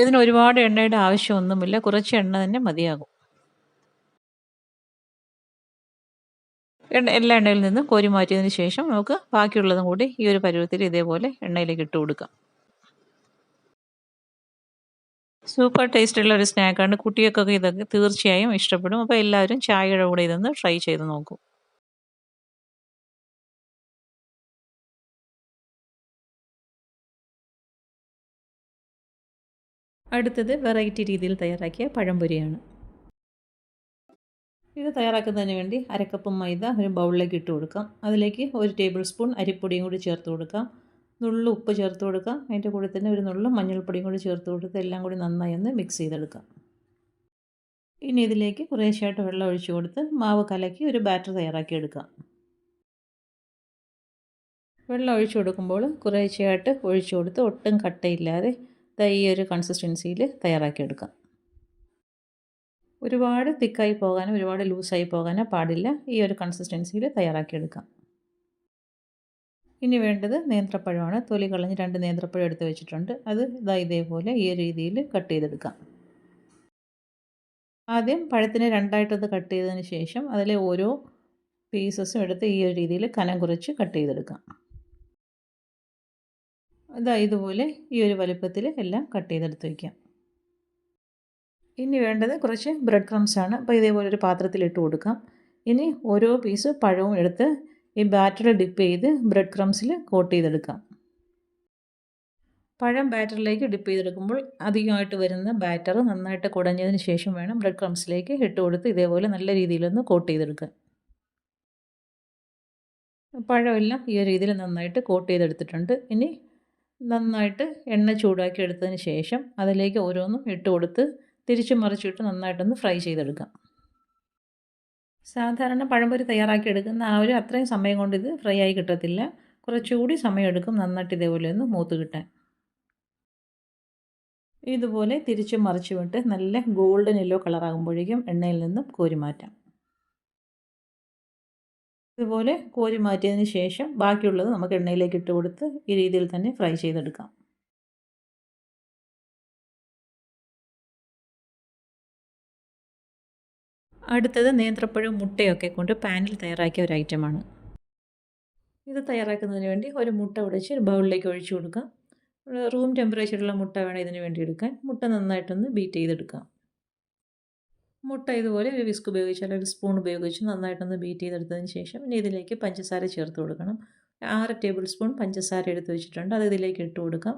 ഇതിന് ഒരുപാട് എണ്ണയുടെ ആവശ്യമൊന്നുമില്ല, കുറച്ച് എണ്ണ തന്നെ മതിയാകും. എല്ലാ എണ്ണയിൽ നിന്നും കോരി മാറ്റിയതിന് ശേഷം നമുക്ക് ബാക്കിയുള്ളതും കൂടി ഈ ഒരു പരുവത്തിൽ ഇതേപോലെ എണ്ണയിലേക്ക് ഇട്ട് കൊടുക്കാം. സൂപ്പർ ടേസ്റ്റുള്ള ഒരു സ്നാക്കാണ്. കുട്ടികൾക്കൊക്കെ ഇതൊക്കെ തീർച്ചയായും ഇഷ്ടപ്പെടും. അപ്പോൾ എല്ലാവരും ചായയുടെ കൂടെ ഇതൊന്ന് ട്രൈ ചെയ്ത് നോക്കൂ. അടുത്തത് വെറൈറ്റി രീതിയിൽ തയ്യാറാക്കിയ പഴംപൊരിയാണ്. ഇത് തയ്യാറാക്കുന്നതിന് വേണ്ടി അരക്കപ്പ് മൈദ ഒരു ബൗളിലേക്ക് ഇട്ട് കൊടുക്കാം. അതിലേക്ക് 1 ടേബിൾ സ്പൂൺ അരിപ്പൊടിയും കൂടി ചേർത്ത് കൊടുക്കാം. നുള്ളു ഉപ്പ് ചേർത്ത് കൊടുക്കാം. അതിൻ്റെ കൂടെ തന്നെ ഒരു നുള്ളു മഞ്ഞൾപ്പൊടിയും കൂടി ചേർത്ത് കൊടുത്ത് എല്ലാം കൂടി നന്നായി ഒന്ന് മിക്സ് ചെയ്തെടുക്കാം. ഇനി ഇതിലേക്ക് കുറേശ്ശായിട്ട് വെള്ളം ഒഴിച്ചു കൊടുത്ത് മാവ് കലക്കി ഒരു ബാറ്റർ തയ്യാറാക്കി എടുക്കാം. വെള്ളം ഒഴിച്ചു കൊടുക്കുമ്പോൾ കുറേശ്ശെയായിട്ട് ഒഴിച്ചു കൊടുത്ത് ഒട്ടും കട്ടയില്ലാതെ ഈ ഒരു കൺസിസ്റ്റൻസിയിൽ തയ്യാറാക്കിയെടുക്കാം. ഒരുപാട് തിക്കായി പോകാനോ ഒരുപാട് ലൂസായി പോകാനോ പാടില്ല. ഈ ഒരു കൺസിസ്റ്റൻസിയിൽ തയ്യാറാക്കിയെടുക്കാം. ഇനി വേണ്ടത് നേന്ത്രപ്പഴമാണ്. തൊലി കളഞ്ഞ് 2 നേന്ത്രപ്പഴം എടുത്ത് വെച്ചിട്ടുണ്ട്. അത് ഇതേപോലെ ഈ രീതിയിൽ കട്ട് ചെയ്തെടുക്കാം. ആദ്യം പഴത്തിനെ രണ്ടായിട്ടൊന്ന് കട്ട് ചെയ്തതിന് ശേഷം അതിലെ ഓരോ പീസസും എടുത്ത് ഈ ഒരു രീതിയിൽ കനം കുറച്ച് കട്ട് ചെയ്തെടുക്കാം. ഇതുപോലെ ഈ ഒരു വലുപ്പത്തിൽ എല്ലാം കട്ട് ചെയ്തെടുത്ത് വയ്ക്കാം. ഇനി വേണ്ടത് കുറച്ച് ബ്രെഡ് ക്രംസ് ആണ്. അപ്പോൾ ഇതേപോലെ ഒരു പാത്രത്തിൽ ഇട്ട് കൊടുക്കാം. ഇനി ഓരോ പീസ് പഴവും എടുത്ത് ഈ ബാറ്ററിൽ ഡിപ്പ് ചെയ്ത് ബ്രെഡ് ക്രംസിൽ കോട്ട് ചെയ്തെടുക്കാം. പഴം ബാറ്ററിലേക്ക് ഡിപ്പ് ചെയ്തെടുക്കുമ്പോൾ അധികമായിട്ട് വരുന്ന ബാറ്റർ നന്നായിട്ട് കുടഞ്ഞതിന് ശേഷം വേണം ബ്രെഡ് ക്രംസിലേക്ക് ഇട്ട് കൊടുത്ത് ഇതേപോലെ നല്ല രീതിയിലൊന്ന് കോട്ട് ചെയ്തെടുക്കുക. പഴമെല്ലാം ഈ രീതിയിൽ നന്നായിട്ട് കോട്ട് ചെയ്തെടുത്തിട്ടുണ്ട്. ഇനി നന്നായിട്ട് എണ്ണ ചൂടാക്കി എടുത്തതിന് ശേഷം അതിലേക്ക് ഓരോന്നും ഇട്ട് കൊടുത്ത് തിരിച്ചു മറിച്ചിട്ട് നന്നായിട്ടൊന്ന് ഫ്രൈ ചെയ്തെടുക്കാം. സാധാരണ പഴംപൊരി തയ്യാറാക്കി എടുക്കുന്ന ആ ഒരു അത്രയും സമയം കൊണ്ട് ഇത് ഫ്രൈ ആയി കിട്ടത്തില്ല. കുറച്ചുകൂടി സമയമെടുക്കും നന്നായിട്ട് ഇതേപോലെ ഒന്ന് മൂത്ത് കിട്ടാൻ. ഇതുപോലെ തിരിച്ചു മറിച്ച് വിട്ട് നല്ല ഗോൾഡൻ യെല്ലോ കളറാകുമ്പോഴേക്കും എണ്ണയിൽ നിന്നും കോരി മാറ്റാം. ഇതുപോലെ കോരി മാറ്റിയതിന് ശേഷം ബാക്കിയുള്ളത് നമുക്ക് എണ്ണയിലേക്ക് ഇട്ട് കൊടുത്ത് ഈ രീതിയിൽ തന്നെ ഫ്രൈ ചെയ്തെടുക്കാം. അടുത്തത് നേന്ത്രപ്പഴം മുട്ടയൊക്കെ കൊണ്ട് പാനിൽ തയ്യാറാക്കിയ ഒരു ഐറ്റമാണ്. ഇത് തയ്യാറാക്കുന്നതിന് വേണ്ടി ഒരു മുട്ട ഉടച്ച് ഒരു ബൗളിലേക്ക് ഒഴിച്ചു കൊടുക്കാം. റൂം ടെമ്പറേച്ചറുള്ള മുട്ട വേണം ഇതിന് വേണ്ടി എടുക്കാൻ. മുട്ട നന്നായിട്ടൊന്ന് ബീറ്റ് ചെയ്തെടുക്കാം. മുട്ട ഇതുപോലെ ഒരു വിസ്ക് ഉപയോഗിച്ച് അല്ലെങ്കിൽ ഒരു സ്പൂൺ ഉപയോഗിച്ച് നന്നായിട്ടൊന്ന് ബീറ്റ് ചെയ്തെടുത്തതിന് ശേഷം ഇനി ഇതിലേക്ക് പഞ്ചസാര ചേർത്ത് കൊടുക്കണം. 6 ടേബിൾ സ്പൂൺ പഞ്ചസാര എടുത്ത് വെച്ചിട്ടുണ്ട്. അത് ഇതിലേക്ക് ഇട്ട് കൊടുക്കാം.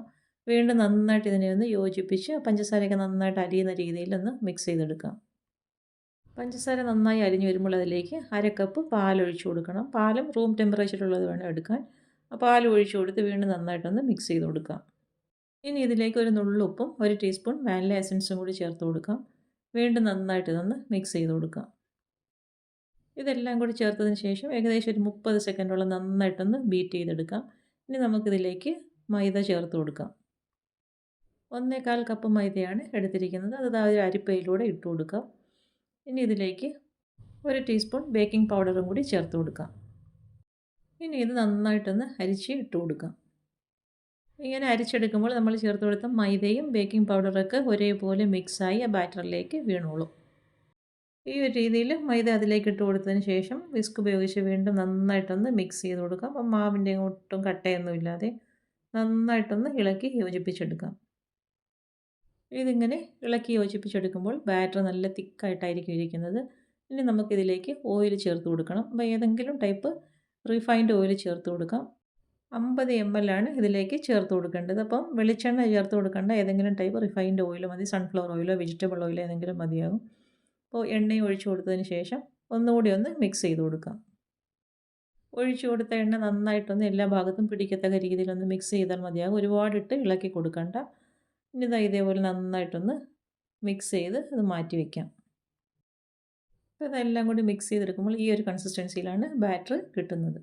വീണ്ടും നന്നായിട്ട് ഇതിനെ ഒന്ന് യോജിപ്പിച്ച് പഞ്ചസാരയൊക്കെ നന്നായിട്ട് അലിയുന്ന രീതിയിലൊന്ന് മിക്സ് ചെയ്തെടുക്കാം. പഞ്ചസാര നന്നായി അലിഞ്ഞ് വരുമ്പോൾ അതിലേക്ക് 1/2 കപ്പ് പാലൊഴിച്ച് കൊടുക്കണം. പാലും റൂം ടെമ്പറേച്ചറുള്ളത് വേണം എടുക്കാൻ. പാൽ ഒഴിച്ച് കൊടുത്ത് വീണ്ടും നന്നായിട്ടൊന്ന് മിക്സ് ചെയ്ത് കൊടുക്കാം. ഇനി ഇതിലേക്ക് ഒരു നുള്ളുപ്പും 1 ടീസ്പൂൺ വാനില എസൻസും കൂടി ചേർത്ത് കൊടുക്കാം. വീണ്ടും നന്നായിട്ട് ഇതൊന്ന് മിക്സ് ചെയ്ത് കൊടുക്കാം. ഇതെല്ലാം കൂടി ചേർത്തതിന് ശേഷം ഏകദേശം ഒരു 30 സെക്കൻഡോളം നന്നായിട്ടൊന്ന് ബീറ്റ് ചെയ്തെടുക്കാം. ഇനി നമുക്കിതിലേക്ക് മൈദ ചേർത്ത് കൊടുക്കാം. 1/4 കപ്പ് മൈദയാണ് എടുത്തിരിക്കുന്നത്. അത് ഒരു അരിപ്പയിലൂടെ ഇട്ട് കൊടുക്കാം. ഇനി ഇതിലേക്ക് 1 ടീസ്പൂൺ ബേക്കിംഗ് പൗഡറും കൂടി ചേർത്ത് കൊടുക്കാം. ഇനി ഇത് നന്നായിട്ടൊന്ന് അരിച്ച് ഇട്ട് കൊടുക്കാം. ഇങ്ങനെ അരിച്ചെടുക്കുമ്പോൾ നമ്മൾ ചേർത്ത് കൊടുത്ത മൈദയും ബേക്കിംഗ് പൗഡറൊക്കെ ഒരേപോലെ മിക്സായി ആ ബാറ്ററിലേക്ക് വീണോളും. ഈ ഒരു രീതിയിൽ മൈദ അതിലേക്ക് ഇട്ട് കൊടുത്തതിന് ശേഷം വിസ്ക് ഉപയോഗിച്ച് വീണ്ടും നന്നായിട്ടൊന്ന് മിക്സ് ചെയ്ത് കൊടുക്കാം. അപ്പം മാവിൻ്റെ ഒട്ടും കട്ടയൊന്നും ഇല്ലാതെ നന്നായിട്ടൊന്ന് ഇളക്കി യോജിപ്പിച്ചെടുക്കാം. ഇതിങ്ങനെ ഇളക്കി യോജിപ്പിച്ചെടുക്കുമ്പോൾ ബാറ്റർ നല്ല തിക്കായിട്ടായിരിക്കും ഇരിക്കുന്നത്. ഇനി നമുക്കിതിലേക്ക് ഓയിൽ ചേർത്ത് കൊടുക്കണം. അപ്പോൾ ഏതെങ്കിലും ടൈപ്പ് റിഫൈൻഡ് ഓയിൽ ചേർത്ത് കൊടുക്കാം. 50 ml ആണ് ഇതിലേക്ക് ചേർത്ത് കൊടുക്കേണ്ടത്. അപ്പം വെളിച്ചെണ്ണ ചേർത്ത് കൊടുക്കേണ്ട, ഏതെങ്കിലും ടൈപ്പ് റിഫൈൻഡ് ഓയിൽ മതി. സൺഫ്ലവർ ഓയിലോ വെജിറ്റബിൾ ഓയിലോ ഏതെങ്കിലും മതിയാകും. അപ്പോൾ എണ്ണയും ഒഴിച്ചു കൊടുത്തതിന് ശേഷം ഒന്നുകൂടി ഒന്ന് മിക്സ് ചെയ്ത് കൊടുക്കാം. ഒഴിച്ചു കൊടുത്ത എണ്ണ നന്നായിട്ടൊന്ന് എല്ലാ ഭാഗത്തും പിടിക്കത്തക്ക രീതിയിലൊന്ന് മിക്സ് ചെയ്താൽ മതിയാകും. ഒരുപാടിട്ട് ഇളക്കി കൊടുക്കണ്ട. ഇനി ഇതേപോലെ നന്നായിട്ടൊന്ന് മിക്സ് ചെയ്ത് അത് മാറ്റി വയ്ക്കാം. അപ്പോൾ ഇതെല്ലാം കൂടി മിക്സ് ചെയ്തെടുക്കുമ്പോൾ ഈ ഒരു കൺസിസ്റ്റൻസിയിലാണ് ബാറ്റർ കിട്ടുന്നത്.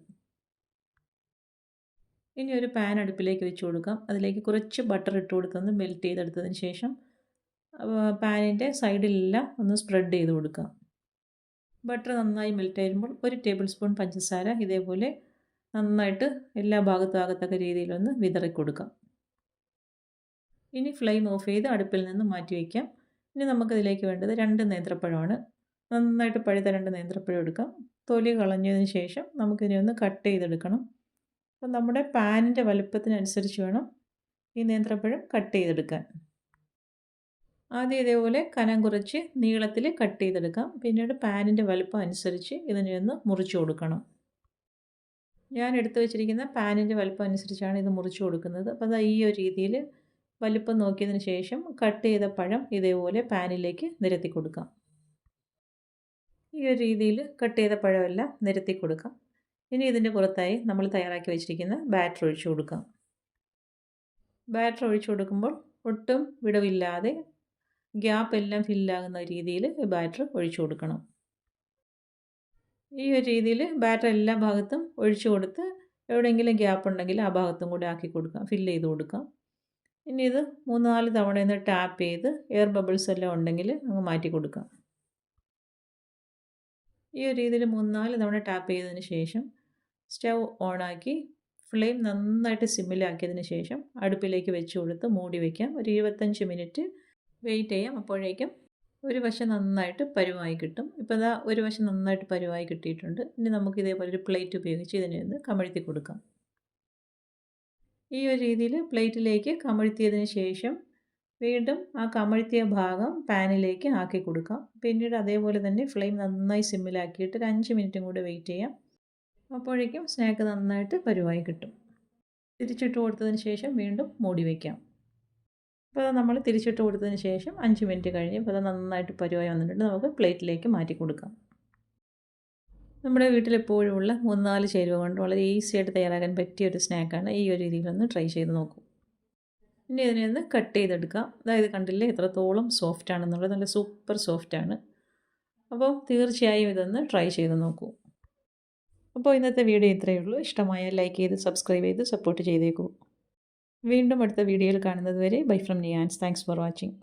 ഇനി ഒരു പാൻ അടുപ്പിലേക്ക് വെച്ച് കൊടുക്കാം. അതിലേക്ക് കുറച്ച് ബട്ടർ ഇട്ട് കൊടുത്തൊന്ന് മെൽറ്റ് ചെയ്തെടുത്തതിന് ശേഷം പാനിൻ്റെ സൈഡിലെല്ലാം ഒന്ന് സ്പ്രെഡ് ചെയ്ത് കൊടുക്കാം. ബട്ടർ നന്നായി മെൽറ്റ് ആയിരുമ്പോൾ 1 ടേബിൾ സ്പൂൺ പഞ്ചസാര ഇതേപോലെ നന്നായിട്ട് എല്ലാ ഭാഗത്തും ആകത്തക്ക രീതിയിലൊന്ന് വിതറി കൊടുക്കാം. ഇനി ഫ്ലെയിം ഓഫ് ചെയ്ത് അടുപ്പിൽ നിന്ന് മാറ്റി വയ്ക്കാം. ഇനി നമുക്കതിലേക്ക് വേണ്ടത് 2 നേന്ത്രപ്പഴമാണ്. നന്നായിട്ട് പഴുത്ത 2 നേന്ത്രപ്പഴം എടുക്കാം. തൊലി കളഞ്ഞതിന് ശേഷം നമുക്കിതിനെ ഒന്ന് കട്ട് ചെയ്തെടുക്കണം. അപ്പം നമ്മുടെ പാനിൻ്റെ വലുപ്പത്തിനനുസരിച്ച് വേണം ഈ നേന്ത്രപ്പഴം കട്ട് ചെയ്തെടുക്കാൻ. ആദ്യം ഇതേപോലെ കനം കുറച്ച് നീളത്തിൽ കട്ട് ചെയ്തെടുക്കാം. പിന്നീട് പാനിൻ്റെ വലുപ്പം അനുസരിച്ച് ഇതിനെ ഒന്ന് മുറിച്ച് കൊടുക്കണം. ഞാൻ എടുത്തു വെച്ചിരിക്കുന്ന പാനിൻ്റെ വലുപ്പം അനുസരിച്ചാണ് ഇത് മുറിച്ച് കൊടുക്കുന്നത്. അപ്പോൾ അത് ഈ ഒരു രീതിയിൽ വലുപ്പം നോക്കിയതിന് ശേഷം കട്ട് ചെയ്ത പഴം ഇതേപോലെ പാനിലേക്ക് നിരത്തി കൊടുക്കാം. ഈ ഒരു രീതിയിൽ കട്ട് ചെയ്ത പഴമെല്ലാം നിരത്തി കൊടുക്കാം. ഇനി ഇതിൻ്റെ പുറത്തായി നമ്മൾ തയ്യാറാക്കി വെച്ചിരിക്കുന്ന ബാറ്റർ ഒഴിച്ചു കൊടുക്കാം. ബാറ്റർ ഒഴിച്ചു കൊടുക്കുമ്പോൾ ഒട്ടും വിടവില്ലാതെ ഗ്യാപ്പ് എല്ലാം ഫില്ലാകുന്ന രീതിയിൽ ബാറ്റർ ഒഴിച്ചു കൊടുക്കണം. ഈ ഒരു രീതിയിൽ ബാറ്റർ എല്ലാ ഭാഗത്തും ഒഴിച്ചു കൊടുത്ത് എവിടെയെങ്കിലും ഗ്യാപ്പ് ഉണ്ടെങ്കിൽ ആ ഭാഗത്തും കൂടി ആക്കി കൊടുക്കാം, ഫില്ല് ചെയ്ത് കൊടുക്കാം. ഇനി ഇത് 3-4 തവണ ഒന്ന് ടാപ്പ് ചെയ്ത് എയർ ബബിൾസ് എല്ലാം ഉണ്ടെങ്കിൽ അങ്ങ് മാറ്റി കൊടുക്കാം. ഈ ഒരു രീതിയിൽ 3-4 തവണ ടാപ്പ് ചെയ്തതിന് ശേഷം സ്റ്റൗ ഓണാക്കി ഫ്ലെയിം നന്നായിട്ട് സിമ്മിലാക്കിയതിന് ശേഷം അടുപ്പിലേക്ക് വെച്ച് കൊടുത്ത് മൂടി വയ്ക്കാം. ഒരു 25 മിനിറ്റ് വെയിറ്റ് ചെയ്യാം. അപ്പോഴേക്കും ഒരു വശം നന്നായിട്ട് പരുവായി കിട്ടും. ഇപ്പോൾ ഇതാ ഒരു വശം നന്നായിട്ട് പരുവായി കിട്ടിയിട്ടുണ്ട്. ഇനി നമുക്ക് ഇതേപോലെ ഒരു പ്ലേറ്റ് ഉപയോഗിച്ച് ഇതിനെ ഒന്ന് കമഴ്ത്തി കൊടുക്കാം. ഈ ഒരു രീതിയിൽ പ്ലേറ്റിലേക്ക് കമഴ്ത്തിയതിന് ശേഷം വീണ്ടും ആ കമഴ്ത്തിയ ഭാഗം പാനിലേക്ക് ആക്കി കൊടുക്കാം. പിന്നീട് അതേപോലെ തന്നെ ഫ്ലെയിം നന്നായി സിമ്മിലാക്കിയിട്ട് ഒരു 5 മിനിറ്റും കൂടെ വെയിറ്റ് ചെയ്യാം. അപ്പോഴേക്കും സ്നാക്ക് നന്നായിട്ട് പരുവായി കിട്ടും. തിരിച്ചിട്ട് കൊടുത്തതിന് ശേഷം വീണ്ടും മൂടി വയ്ക്കാം. അപ്പോൾ നമ്മൾ തിരിച്ചിട്ട് കൊടുത്തതിന് ശേഷം 5 മിനിറ്റ് കഴിഞ്ഞ് ഇപ്പോൾ അത് നന്നായിട്ട് പരുവായി വന്നിട്ടുണ്ട്. നമുക്ക് പ്ലേറ്റിലേക്ക് മാറ്റി കൊടുക്കാം. നമ്മുടെ വീട്ടിലെപ്പോഴും ഉള്ള 3-4 ചേരുവ കൊണ്ട് വളരെ ഈസി ആയിട്ട് തയ്യാറാക്കാൻ പറ്റിയ ഒരു സ്നാക്കാണ്. ഈ ഒരു രീതിയിലൊന്ന് ട്രൈ ചെയ്ത് നോക്കൂ. ഇനി ഇതിനെ ഒന്ന് കട്ട് ചെയ്തെടുക്കാം. അതായത് കണ്ടില്ലേ എത്രത്തോളം സോഫ്റ്റ് ആണെന്നുള്ളത്, നല്ല സൂപ്പർ സോഫ്റ്റാണ്. അപ്പോൾ തീർച്ചയായും ഇതൊന്ന് ട്രൈ ചെയ്ത് നോക്കൂ. അപ്പോൾ ഇന്നത്തെ വീഡിയോ ഇത്രയേ ഉള്ളൂ. ഇഷ്ടമായാൽ ലൈക്ക് ചെയ്ത് സബ്സ്ക്രൈബ് ചെയ്ത് സപ്പോർട്ട് ചെയ്തേക്കൂ. വീണ്ടും അടുത്ത വീഡിയോയിൽ കാണുന്നത് വരെ bye from Niyans. Thanks for watching.